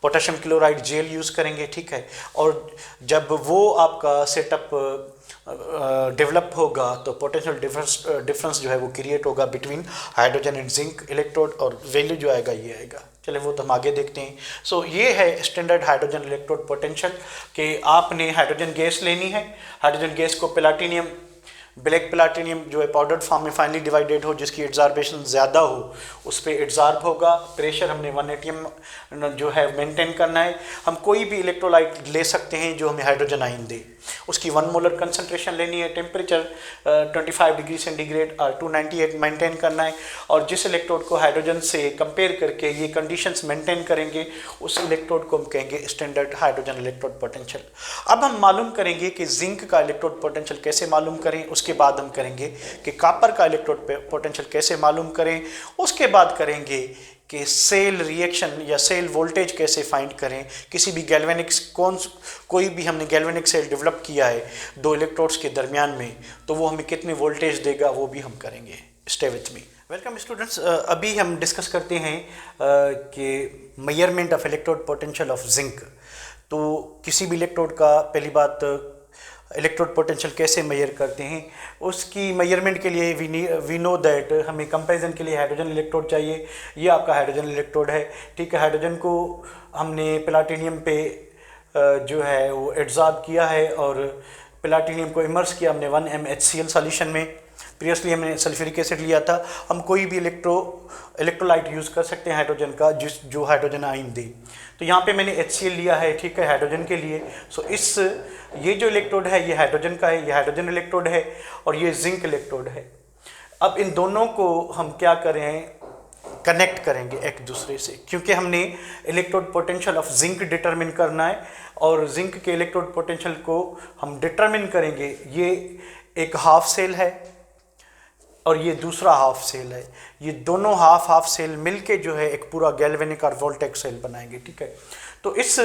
potassium chloride gel use करेंगे, ठीक है। और जब वो आपका सेटअप डेवलप होगा तो पोटेंशियल डिफरेंस जो है वो क्रिएट होगा between hydrogen and zinc electrode, और वैल्यू जो आएगा ये आएगा। चले वो तो हम आगे देखते हैं। सो ये है स्टैंडर्ड हाइड्रोजन इलेक्ट्रोड पोटेंशियल, कि आपने हाइड्रोजन गैस लेनी है, हाइड्रोजन गैस को प्लाटिनियम, ब्लैक प्लाटिनियम जो है पाउडर्ड फॉर्म में फाइनली डिवाइडेड हो, जिसकी एड्जॉर्बेशन ज़्यादा हो, उस पर एड्जॉर्ब होगा। प्रेशर हमने 1 atm जो है मेंटेन करना है। हम कोई भी इलेक्ट्रोलाइट ले सकते हैं जो हमें हाइड्रोजन आयन दे, उसकी 1 मोलर कंसंट्रेशन लेनी है, टेम्परेचर 25 डिग्री सेंटीग्रेड और 298 मेंटेन करना है। और जिस इलेक्ट्रोड को हाइड्रोजन से कंपेयर करके ये कंडीशंस मेंटेन करेंगे, उस इलेक्ट्रोड को हम कहेंगे स्टैंडर्ड हाइड्रोजन इलेक्ट्रोड पोटेंशियल। अब हम मालूम करेंगे कि जिंक का इलेक्ट्रोड पोटेंशियल कैसे मालूम करें। उसके बाद हम करेंगे कि कॉपर का इलेक्ट्रोड पोटेंशियल कैसे मालूम करें, उसके बाद करेंगे कि सेल रिएक्शन या सेल वोल्टेज कैसे फाइंड करें, किसी भी गैल्वेनिक कोई भी हमने गैल्वेनिक सेल डेवलप किया है दो इलेक्ट्रोड्स के दरमियान में, तो वो हमें कितनी वोल्टेज देगा वो भी हम करेंगे। Stay with me. Welcome students, अभी हम डिस्कस करते हैं कि measurement of electrode potential of zinc. तो किसी भी इलेक्ट्रोड का पहली बात इलेक्ट्रोड पोटेंशियल कैसे मेजर करते हैं, उसकी मेजरमेंट के लिए वी नो दैट हमें कंपैरिजन के लिए हाइड्रोजन इलेक्ट्रोड चाहिए। ये आपका हाइड्रोजन इलेक्ट्रोड है, ठीक है। हाइड्रोजन को हमने प्लाटिनियम पे जो है वो एब्जॉर्ब किया है और प्लाटिनियम को इमर्स किया हमने 1 MHCl सॉल्यूशन में। प्रीवियसली हमने सल्फ्यूरिक एसिड लिया था। हम कोई भी इलेक्ट्रोलाइट यूज़ कर सकते हैं हाइड्रोजन का जो हाइड्रोजन आयन दे। तो यहाँ पे मैंने HCl लिया है, ठीक है, हाइड्रोजन के लिए। सो ये जो इलेक्ट्रोड है ये हाइड्रोजन का है, ये हाइड्रोजन इलेक्ट्रोड है और ये जिंक इलेक्ट्रोड है। अब इन दोनों को हम क्या करें, कनेक्ट करेंगे एक दूसरे से, क्योंकि हमने electrode potential of zinc determine करना है और जिंक के इलेक्ट्रोड पोटेंशियल को हम डिटरमिन करेंगे। ये एक हाफ सेल है और ये दूसरा हाफ सेल है। ये दोनों हाफ सेल मिलके जो है एक पूरा गैल्वेनिक और वोल्टेक सेल बनाएंगे, ठीक है। तो इस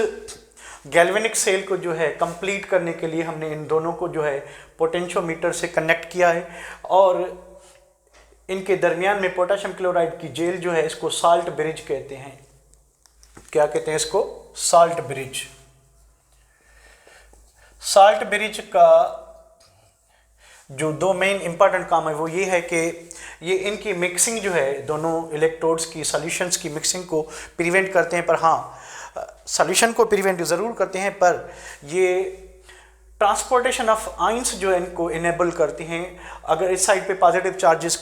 गैल्वेनिक सेल को जो है कंप्लीट करने के लिए हमने इन दोनों को जो है पोटेंशियोमीटर से कनेक्ट किया है और इनके दरमियान में पोटेशियम क्लोराइड की जेल जो है इसको साल्ट ब्रिज कहते हैं। क्या कहते हैं इसको? Salt bridge. साल्ट ब्रिज का जो दो मेन इंपॉर्टेंट काम है वो ये है कि ये इनकी मिक्सिंग जो है दोनों इलेक्ट्रोड्स की सॉल्यूशंस की मिक्सिंग को प्रिवेंट करते हैं। पर हाँ, सॉल्यूशन को प्रिवेंट ज़रूर करते हैं, पर ये ट्रांसपोर्टेशन ऑफ आइंस जो है इनको इनेबल करती हैं। अगर इस साइड पे पॉजिटिव चार्जेस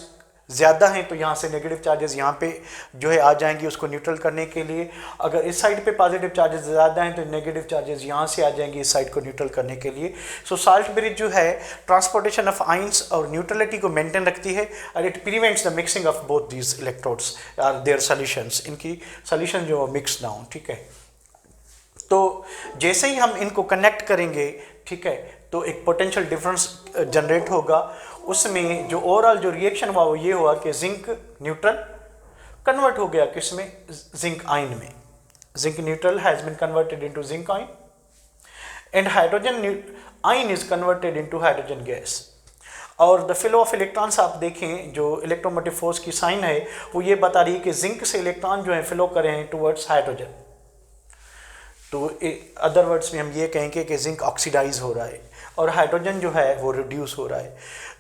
ज़्यादा हैं तो यहाँ से नेगेटिव चार्जेस यहाँ पे जो है आ जाएंगी उसको न्यूट्रल करने के लिए। अगर इस साइड पे पॉजिटिव चार्जेस ज़्यादा हैं तो नेगेटिव चार्जेस यहाँ से आ जाएंगी इस साइड को न्यूट्रल करने के लिए। सो साल्ट ब्रिज जो है ट्रांसपोर्टेशन ऑफ आइंस और न्यूट्रलिटी को मेंटेन रखती है और it prevents the mixing of both these electrodes are their solutions. इनकी सॉल्यूशन जो मिक्स ना हो, ठीक है। तो जैसे ही हम इनको कनेक्ट करेंगे, ठीक है, तो एक पोटेंशियल डिफरेंस जनरेट होगा। उसमें जो ओवरऑल जो रिएक्शन हुआ वो ये हुआ कि जिंक न्यूट्रल कन्वर्ट हो गया किसमें? जिंक आयन में। Zinc neutral has been converted into zinc ion and hydrogen ion is converted into hydrogen gas. और द फ्लो ऑफ इलेक्ट्रॉन्स आप देखें, जो इलेक्ट्रोमोटिव फोर्स की साइन है वो ये बता रही है कि जिंक से इलेक्ट्रॉन जो है फ्लो कर रहे हैं टुवर्ड्स हाइड्रोजन। तो अदर वर्ड्स में हम ये कहेंगे कि जिंक ऑक्सीडाइज हो रहा है और हाइड्रोजन जो है वो रिड्यूस हो रहा है।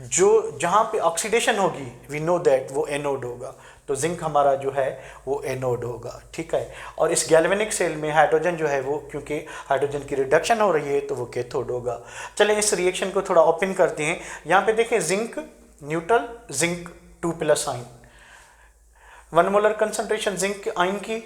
जो जहाँ पे ऑक्सीडेशन होगी वी नो दैट वो एनोड होगा, तो जिंक हमारा जो है वो एनोड होगा, ठीक है। और इस गैल्वेनिक सेल में हाइड्रोजन जो है वो, क्योंकि हाइड्रोजन की रिडक्शन हो रही है तो वो कैथोड होगा। चलें इस रिएक्शन को थोड़ा ओपन करते हैं। यहाँ पे देखें zinc neutral, zinc 2+ ion, 1 molar concentration zinc ion की,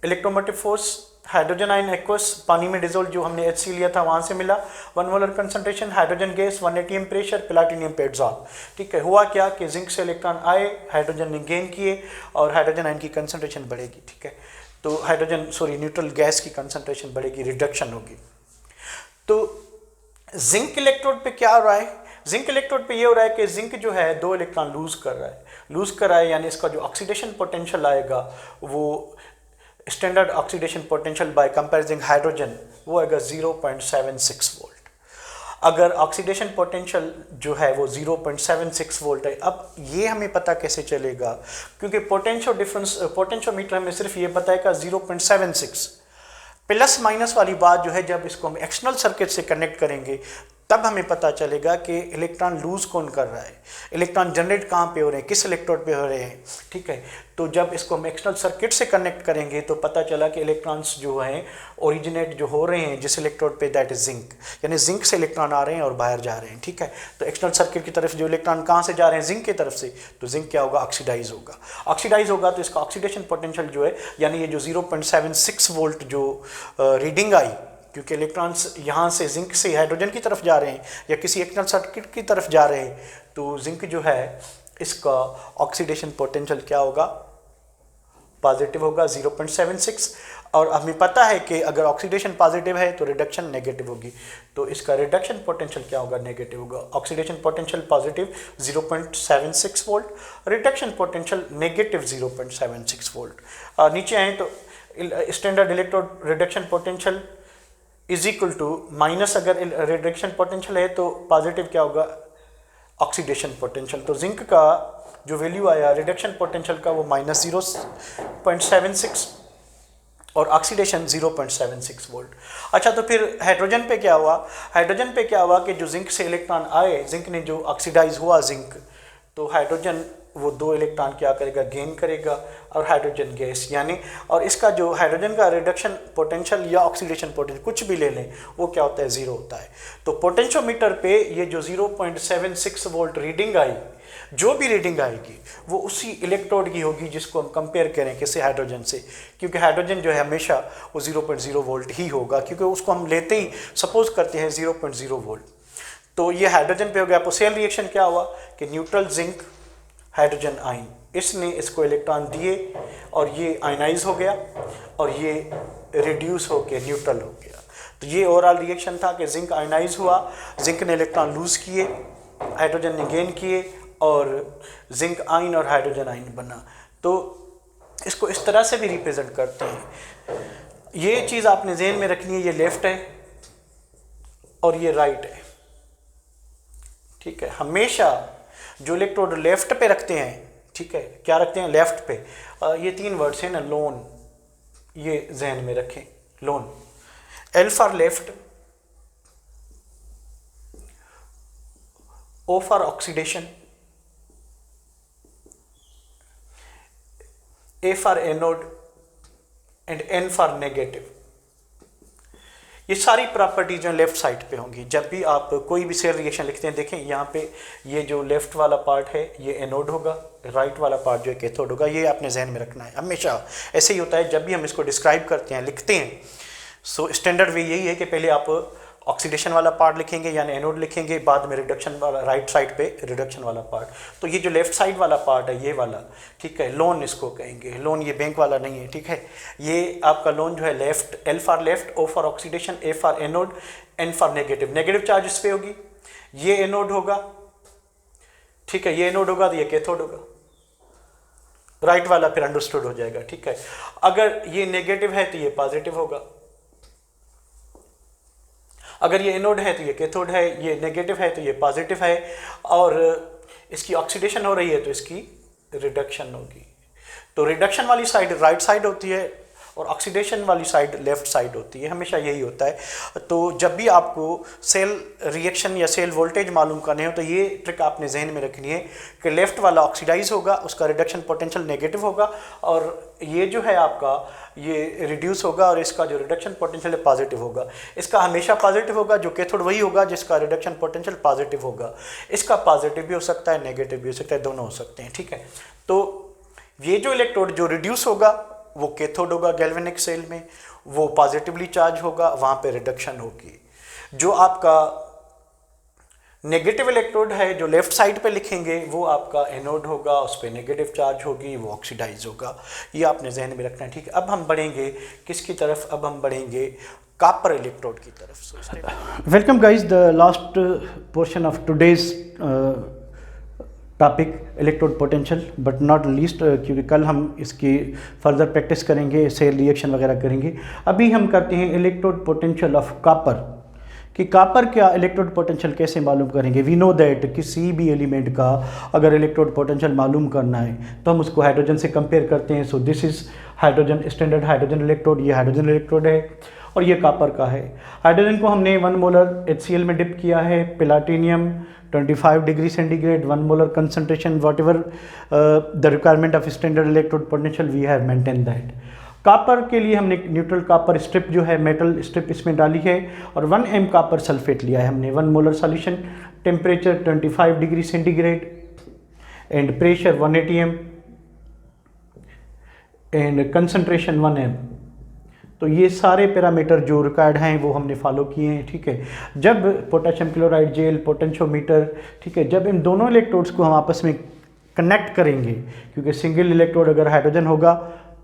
electromotive force hydrogen ion aqueous पानी में डिजोल्व जो हमने HC लिया था वहाँ से मिला, 1 molar concentration hydrogen gas, 1 atm pressure, platinum पे एब्जॉर्ब, ठीक है। हुआ क्या कि जिंक से इलेक्ट्रॉन आए, हाइड्रोजन ने गेन किए और हाइड्रोजन आयन की कंसंट्रेशन बढ़ेगी, ठीक है। तो न्यूट्रल गैस की कंसंट्रेशन बढ़ेगी, रिडक्शन होगी। तो जिंक इलेक्ट्रोड पे क्या हो रहा है? जिंक इलेक्ट्रोड पे ये हो रहा है कि जिंक जो है 2 इलेक्ट्रॉन लूज कर रहा है, यानी इसका जो ऑक्सीडेशन पोटेंशियल आएगा वो standard oxidation potential bye comparison hydrogen वो आएगा 0.76 वोल्ट। अगर ऑक्सीडेशन पोटेंशियल जो है वो 0.76 वोल्ट है, अब ये हमें पता कैसे चलेगा? क्योंकि पोटेंशियोमीटर हमें सिर्फ ये बताएगा 0.76। प्लस माइनस वाली बात जो है, जब इसको हम एक्सटर्नल सर्किट से कनेक्ट करेंगे तब हमें पता चलेगा कि इलेक्ट्रॉन लूज कौन कर रहा है, इलेक्ट्रॉन जनरेट कहाँ पे हो रहे हैं, किस इलेक्ट्रोड पे हो रहे हैं, ठीक है। तो जब इसको हम एक्सटर्नल सर्किट से कनेक्ट करेंगे तो पता चला कि इलेक्ट्रॉन्स जो हैं ओरिजिनेट जो हो रहे हैं जिस इलेक्ट्रोड पे, दैट इज जिंक, यानी जिंक से इलेक्ट्रॉन आ रहे हैं और बाहर जा रहे हैं, ठीक है। तो एक्सटर्नल सर्किट की तरफ जो इलेक्ट्रॉन कहाँ से जा रहे हैं? जिंक की तरफ से। तो जिंक क्या होगा? ऑक्सीडाइज होगा तो इसका ऑक्सीडेशन पोटेंशियल जो है, यानी ये जो 0.76 वोल्ट जो रीडिंग आई, क्योंकि इलेक्ट्रॉन्स यहाँ से जिंक से हाइड्रोजन की तरफ जा रहे हैं या किसी एक्सटर्नल सर्किट की तरफ जा रहे हैं, तो जिंक जो है इसका ऑक्सीडेशन पोटेंशियल क्या होगा? पॉजिटिव होगा, 0.76। और हमें पता है कि अगर ऑक्सीडेशन पॉजिटिव है तो रिडक्शन नेगेटिव होगी, तो इसका रिडक्शन पोटेंशियल क्या होगा, नेगेटिव होगा। Oxidation potential positive 0.76 volt, reduction potential negative 0.76 volt. नीचे आए तो standard electrode reduction potential is equal to minus, अगर रिडक्शन पोटेंशियल है तो पॉजिटिव क्या होगा, ऑक्सीडेशन पोटेंशियल। तो जिंक का जो वैल्यू आया रिडक्शन पोटेंशियल का वो -0.76 और ऑक्सीडेशन 0.76 वोल्ट। अच्छा, तो फिर हाइड्रोजन पे क्या हुआ, हाइड्रोजन पे क्या हुआ कि जो जिंक से इलेक्ट्रॉन आए, जिंक ने जो ऑक्सीडाइज हुआ जिंक, तो हाइड्रोजन वो 2 इलेक्ट्रॉन क्या करेगा, गेन करेगा, और हाइड्रोजन गैस यानी, और इसका जो हाइड्रोजन का रिडक्शन पोटेंशियल या ऑक्सीडेशन पोटेंशियल कुछ भी ले लें वो क्या होता है, 0 होता है। तो पोटेंशियोमीटर पे ये जो 0.76 वोल्ट रीडिंग आई, जो भी रीडिंग आएगी वो उसी इलेक्ट्रोड की होगी जिसको हम कंपेयर करें किससे, हाइड्रोजन से, क्योंकि हाइड्रोजन जो है हमेशा वो 0.0 वोल्ट ही होगा, क्योंकि उसको हम लेते ही सपोज करते हैं 0.0 वोल्ट। तो ये हाइड्रोजन पे हो गया। पोसेल रिएक्शन क्या हुआ कि न्यूट्रल जिंक हाइड्रोजन आयन, इसने इसको इलेक्ट्रॉन दिए और ये आयनाइज हो गया और ये रिड्यूस होकर न्यूट्रल हो गया। तो ये ओवरऑल रिएक्शन था कि जिंक आयनाइज हुआ, जिंक ने इलेक्ट्रॉन लूज किए, हाइड्रोजन ने गेन किए और जिंक आयन और हाइड्रोजन आयन बना। तो इसको इस तरह से भी रिप्रेजेंट करते हैं। ये चीज़ आपने ज़हन में रखनी है, ये लेफ्ट है और ये राइट है, ठीक है। हमेशा जो इलेक्ट्रोड लेफ्ट पे रखते हैं, ठीक है, क्या रखते हैं, लेफ्ट पे, ये 3 वर्ड्स हैं ना, लोन, ये जहन में रखें, loan, L for left, O for oxidation, A for anode and N for negative. ये सारी प्रॉपर्टीज जो लेफ्ट साइड पे होंगी। जब भी आप कोई भी सेल रिएक्शन लिखते हैं, देखें यहाँ पे ये जो लेफ्ट वाला पार्ट है ये एनोड होगा, राइट वाला पार्ट जो है कैथोड होगा। ये आपने जहन में रखना है, हमेशा ऐसे ही होता है जब भी हम इसको डिस्क्राइब करते हैं, लिखते हैं। सो स्टैंडर्ड वे यही है कि पहले आप ऑक्सीडेशन वाला पार्ट लिखेंगे यानी एनोड लिखेंगे, बाद में रिडक्शन वाला, राइट साइड पे रिडक्शन वाला पार्ट। तो ये जो लेफ्ट साइड वाला पार्ट है ये वाला, ठीक है, लोन इसको कहेंगे। लोन ये बैंक वाला नहीं है, ठीक है। ये आपका लोन जो है left, L for left, O for oxidation, A for anode, N for negative. Negative charge इस पे होगी, ये एनोड होगा, ठीक है, ये एनोड होगा तो ये कैथोड होगा, राइट वाला फिर अंडरस्टूड हो जाएगा, ठीक है। अगर ये नेगेटिव है तो ये पॉजिटिव होगा, अगर ये एनोड है तो ये कैथोड है, ये नेगेटिव है तो ये पॉजिटिव है, और इसकी ऑक्सीडेशन हो रही है तो इसकी रिडक्शन होगी। तो रिडक्शन वाली साइड राइट साइड होती है और ऑक्सीडेशन वाली साइड लेफ्ट साइड होती है, हमेशा यही होता है। तो जब भी आपको सेल रिएक्शन या सेल वोल्टेज मालूम करने हो तो ये ट्रिक आपने जहन में रखनी है कि लेफ्ट वाला ऑक्सीडाइज होगा, उसका रिडक्शन पोटेंशियल नेगेटिव होगा, और ये जो है आपका ये रिड्यूस होगा और इसका जो रिडक्शन पोटेंशियल है पॉजिटिव होगा। इसका हमेशा पॉजिटिव होगा, जो कैथोड वही होगा जिसका रिडक्शन पोटेंशियल पॉजिटिव होगा। इसका पॉजिटिव भी हो सकता है, नेगेटिव भी हो सकता है, दोनों हो सकते हैं, ठीक है। तो ये जो इलेक्ट्रोड जो रिड्यूस होगा वो कैथोड होगा गैल्वेनिक सेल में, वो पॉजिटिवली चार्ज होगा, वहाँ पे रिडक्शन होगी। जो आपका नेगेटिव इलेक्ट्रोड है जो लेफ्ट साइड पे लिखेंगे वो आपका एनोड होगा, उस पर नेगेटिव चार्ज होगी, वो ऑक्सीडाइज होगा। ये आपने जहन में रखना है, ठीक है। अब हम बढ़ेंगे किसकी तरफ, अब हम बढ़ेंगे कॉपर इलेक्ट्रोड की तरफ। Welcome guys, the last portion of today's topic electrode potential, but not least, क्योंकि कल हम इसकी फर्दर प्रैक्टिस करेंगे, सेल रिएक्शन वगैरह करेंगे। अभी हम करते हैं इलेक्ट्रोड पोटेंशियल ऑफ कॉपर, कि कॉपर का इलेक्ट्रोड पोटेंशियल कैसे मालूम करेंगे। वी नो दैट किसी भी एलिमेंट का अगर इलेक्ट्रोड पोटेंशियल मालूम करना है तो हम उसको हाइड्रोजन से कंपेयर करते हैं। So this is hydrogen, standard hydrogen electrode, ये हाइड्रोजन इलेक्ट्रोड है और ये कॉपर का है। हाइड्रोजन को हमने 1 मोलर HCl में डिप किया है, platinum 25 degree centigrade, 1 molar concentration, whatever the requirement of standard electrode potential we have maintain that. Copper के लिए हमने न्यूट्रल कॉपर स्ट्रिप जो है मेटल स्ट्रिप इसमें डाली है और 1 m कॉपर सल्फेट लिया है हमने, 1 molar solution, temperature 25 degree centigrade and pressure 180 m and concentration 1 m। तो ये सारे पैरामीटर जो रिक्वायर्ड हैं वो हमने फॉलो किए हैं, ठीक है। जब पोटेशियम क्लोराइड जेल, पोटेंशियोमीटर, ठीक है, जब इन दोनों इलेक्ट्रोड्स को हम आपस में कनेक्ट करेंगे, क्योंकि सिंगल इलेक्ट्रोड अगर हाइड्रोजन होगा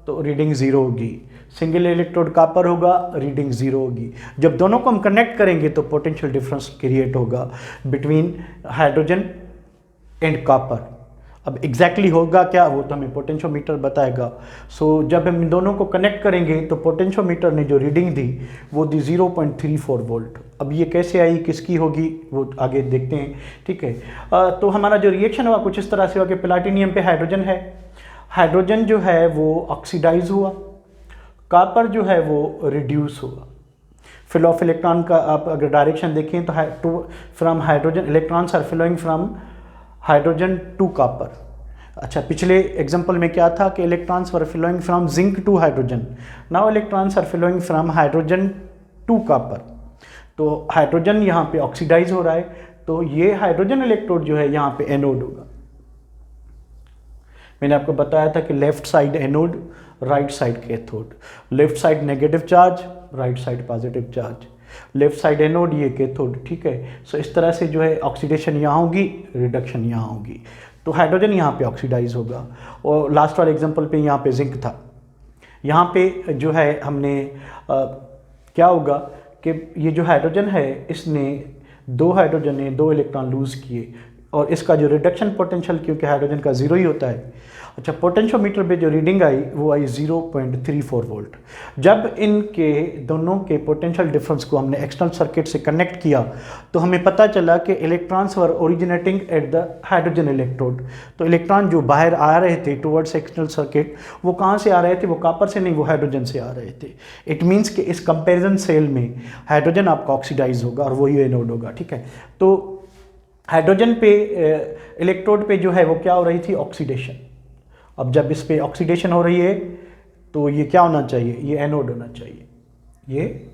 तो रीडिंग ज़ीरो होगी, सिंगल इलेक्ट्रोड कॉपर होगा, रीडिंग ज़ीरो होगी। जब दोनों को हम कनेक्ट करेंगे तो पोटेंशियल डिफरेंस क्रिएट होगा बिटवीन हाइड्रोजन एंड कॉपर। अब एग्जैक्टली होगा क्या वो तो हमें पोटेंशियोमीटर बताएगा। सो जब हम इन दोनों को कनेक्ट करेंगे तो पोटेंशियोमीटर ने जो रीडिंग दी वो दी 0.34 वोल्ट। अब ये कैसे आई, किसकी होगी, वो आगे देखते हैं, ठीक है। तो हमारा जो रिएक्शन हुआ कुछ इस तरह से हुआ कि प्लाटिनियम पे हाइड्रोजन है, हाइड्रोजन जो है वो ऑक्सीडाइज हुआ, कॉपर जो है वो रिड्यूस हुआ। फ्लो ऑफ इलेक्ट्रॉन का आप अगर डायरेक्शन देखें तो from hydrogen electrons are flowing from hydrogen to copper. अच्छा, पिछले एग्जांपल में क्या था कि electrons were flowing from zinc to hydrogen, now electrons are flowing from hydrogen to copper. तो हाइड्रोजन यहाँ पे ऑक्सीडाइज हो रहा है, तो ये हाइड्रोजन इलेक्ट्रोड जो है यहाँ पे एनोड होगा। मैंने आपको बताया था कि left side anode, right side cathode, left side negative charge, right side positive charge, left side anode, ये कैथोड, ठीक है। सो इस तरह से जो है ऑक्सीडेशन यहाँ होगी, रिडक्शन यहाँ होगी, तो हाइड्रोजन यहाँ पे ऑक्सीडाइज होगा। और लास्ट वाले एग्जांपल पे यहाँ पे जिंक था, यहाँ पे जो है हमने क्या होगा कि ये जो हाइड्रोजन है इसने दो हाइड्रोजन ने दो इलेक्ट्रॉन लूज़ किए और इसका जो रिडक्शन पोटेंशियल क्योंकि हाइड्रोजन का ज़ीरो ही होता है। अच्छा, पोटेंशियोमीटर पे जो रीडिंग आई वो आई 0.34 वोल्ट। जब इनके दोनों के पोटेंशियल डिफरेंस को हमने एक्सटर्नल सर्किट से कनेक्ट किया तो हमें पता चला कि electrons were originating at the hydrogen electrode. तो इलेक्ट्रॉन जो बाहर आ रहे थे टुवर्ड्स एक्सटर्नल सर्किट वो कहाँ से आ रहे थे, वो कॉपर से नहीं, वो हाइड्रोजन से आ रहे थे। इट मीन्स कि इस कंपेरिजन सेल में हाइड्रोजन आपका ऑक्सीडाइज होगा और वही एनोड होगा, ठीक है। तो हाइड्रोजन पे इलेक्ट्रोड पे जो है वो क्या हो रही थी, ऑक्सीडेशन। अब जब इस पे ऑक्सीडेशन हो रही है तो ये क्या होना चाहिए, ये एनोड होना चाहिए, ये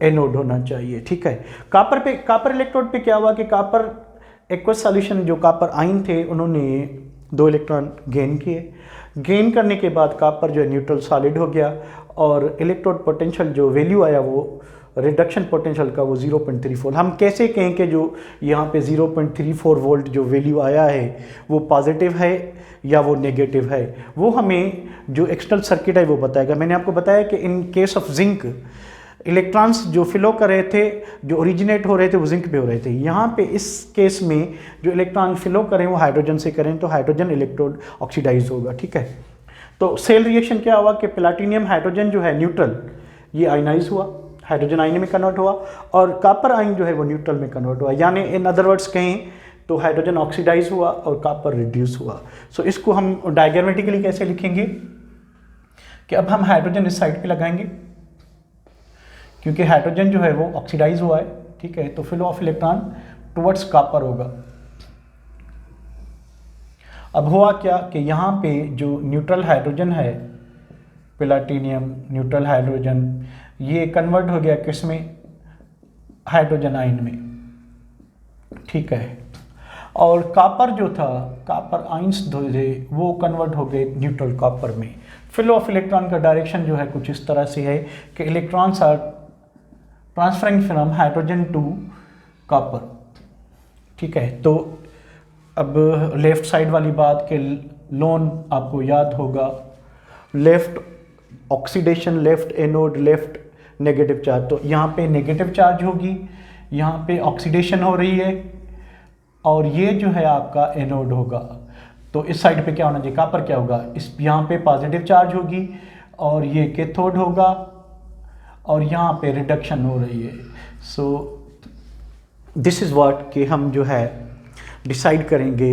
एनोड होना चाहिए, ठीक है। कॉपर इलेक्ट्रोड पे क्या हुआ कि कॉपर एक्वस सॉल्यूशन जो कॉपर आयन थे उन्होंने दो इलेक्ट्रॉन गेन किए, गेन करने के बाद कॉपर जो है न्यूट्रल सॉलिड हो गया और इलेक्ट्रोड पोटेंशियल जो वैल्यू आया वो रिडक्शन पोटेंशियल का वो 0.34। हम कैसे कहें कि जो यहाँ पे 0.34 वोल्ट जो वैल्यू आया है वो पॉजिटिव है या वो नेगेटिव है, वो हमें जो एक्सटर्नल सर्किट है वो बताएगा। मैंने आपको बताया कि in case of zinc electrons जो फ्लो कर रहे थे, जो ओरिजिनेट हो रहे थे वो जिंक पे हो रहे थे। यहाँ पे इस केस में जो इलेक्ट्रॉन फ्लो करें वो हाइड्रोजन से करें तो हाइड्रोजन इलेक्ट्रोड ऑक्सीडाइज होगा, ठीक है। तो सेल रिएक्शन क्या हुआ कि प्लैटिनियम हाइड्रोजन जो है न्यूट्रल, ये आयनाइज हुआ, हाइड्रोजन आयन में कन्वर्ट हुआ और कॉपर आयन जो है वो न्यूट्रल में कन्वर्ट हुआ। यानी इन अदर वर्ड्स कहें तो हाइड्रोजन ऑक्सीडाइज हुआ और कॉपर रिड्यूस हुआ। सो इसको हम डायग्रामेटिकली कैसे लिखेंगे कि अब हम हाइड्रोजन इस साइड पे लगाएंगे क्योंकि हाइड्रोजन जो है वो ऑक्सीडाइज हुआ है, ठीक है। तो flow of electron towards copper होगा। अब हुआ क्या कि यहाँ पे जो न्यूट्रल हाइड्रोजन है, प्लैटिनियम न्यूट्रल हाइड्रोजन, ये कन्वर्ट हो गया किसमें, हाइड्रोजन आयन में, ठीक है। और कॉपर जो था, कॉपर आयंस थे वो कन्वर्ट हो गए न्यूट्रल कॉपर में। फ्लो ऑफ इलेक्ट्रॉन का डायरेक्शन जो है कुछ इस तरह से है कि electrons are transferring from hydrogen to copper, ठीक है। तो अब लेफ्ट साइड वाली बात के लोन आपको याद होगा, left oxidation, left anode, left negative charge. तो यहाँ पे नेगेटिव चार्ज होगी, यहाँ पे ऑक्सीडेशन हो रही है और ये जो है आपका एनोड होगा। तो इस साइड पे क्या होना चाहिए, कॉपर क्या होगा, इस यहाँ पे पॉजिटिव चार्ज होगी और ये कैथोड होगा और यहाँ पे रिडक्शन हो रही है। सो दिस इज़ व्हाट कि हम जो है डिसाइड करेंगे।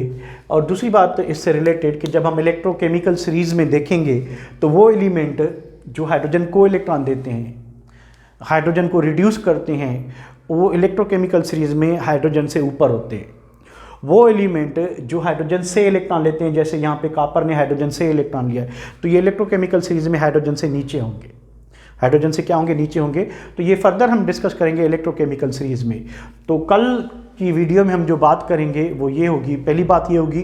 और दूसरी बात इससे रिलेटेड कि जब हम इलेक्ट्रोकेमिकल सीरीज़ में देखेंगे तो वो एलिमेंट जो हाइड्रोजन को इलेक्ट्रॉन देते हैं, हाइड्रोजन को रिड्यूस करते हैं, वो इलेक्ट्रोकेमिकल सीरीज़ में हाइड्रोजन से ऊपर होते हैं। वो एलिमेंट जो हाइड्रोजन से इलेक्ट्रॉन लेते हैं, जैसे यहाँ पे कॉपर ने हाइड्रोजन से इलेक्ट्रॉन लिया है, तो ये इलेक्ट्रोकेमिकल सीरीज़ में हाइड्रोजन से नीचे होंगे। हाइड्रोजन से क्या होंगे, नीचे होंगे। तो ये फर्दर हम डिस्कस करेंगे इलेक्ट्रोकेमिकल सीरीज़ में। तो कल की वीडियो में हम जो बात करेंगे वो ये होगी, पहली बात ये होगी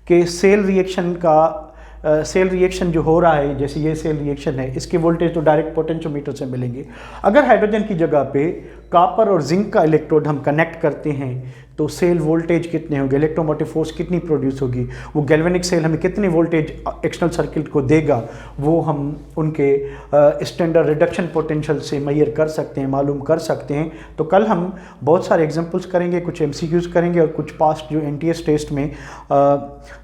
कि सेल रिएक्शन का सेल रिएक्शन जो हो रहा है, जैसे ये सेल रिएक्शन है, इसके वोल्टेज तो डायरेक्ट पोटेंशियोमीटर से मिलेंगे। अगर हाइड्रोजन की जगह पे कॉपर और जिंक का इलेक्ट्रोड हम कनेक्ट करते हैं तो सेल वोल्टेज कितने होंगे, इलेक्ट्रोमोटिव फोर्स कितनी प्रोड्यूस होगी, वो गैल्वेनिक सेल हमें कितनी वोल्टेज एक्सटर्नल सर्किट को देगा, वो हम उनके स्टैंडर्ड रिडक्शन पोटेंशियल से मेजर कर सकते हैं, मालूम कर सकते हैं। तो कल हम बहुत सारे एग्जांपल्स करेंगे, कुछ MCQs करेंगे और कुछ पास्ट जो NTS टेस्ट में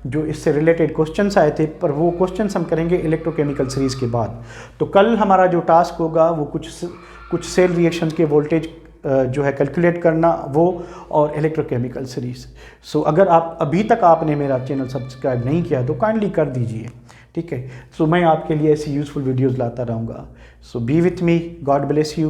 जो इससे रिलेटेड क्वेश्चंस आए थे, पर वो क्वेश्चंस हम करेंगे इलेक्ट्रोकेमिकल सीरीज़ के बाद। तो कल हमारा जो टास्क होगा वो कुछ सेल रिएक्शन के वोल्टेज जो है कैलकुलेट करना, वो और इलेक्ट्रोकेमिकल सीरीज। सो अगर आप अभी तक आपने मेरा चैनल सब्सक्राइब नहीं किया तो काइंडली कर दीजिए, ठीक है। सो मैं आपके लिए ऐसी यूज़फुल वीडियोस लाता रहूँगा। So be with me, God bless you.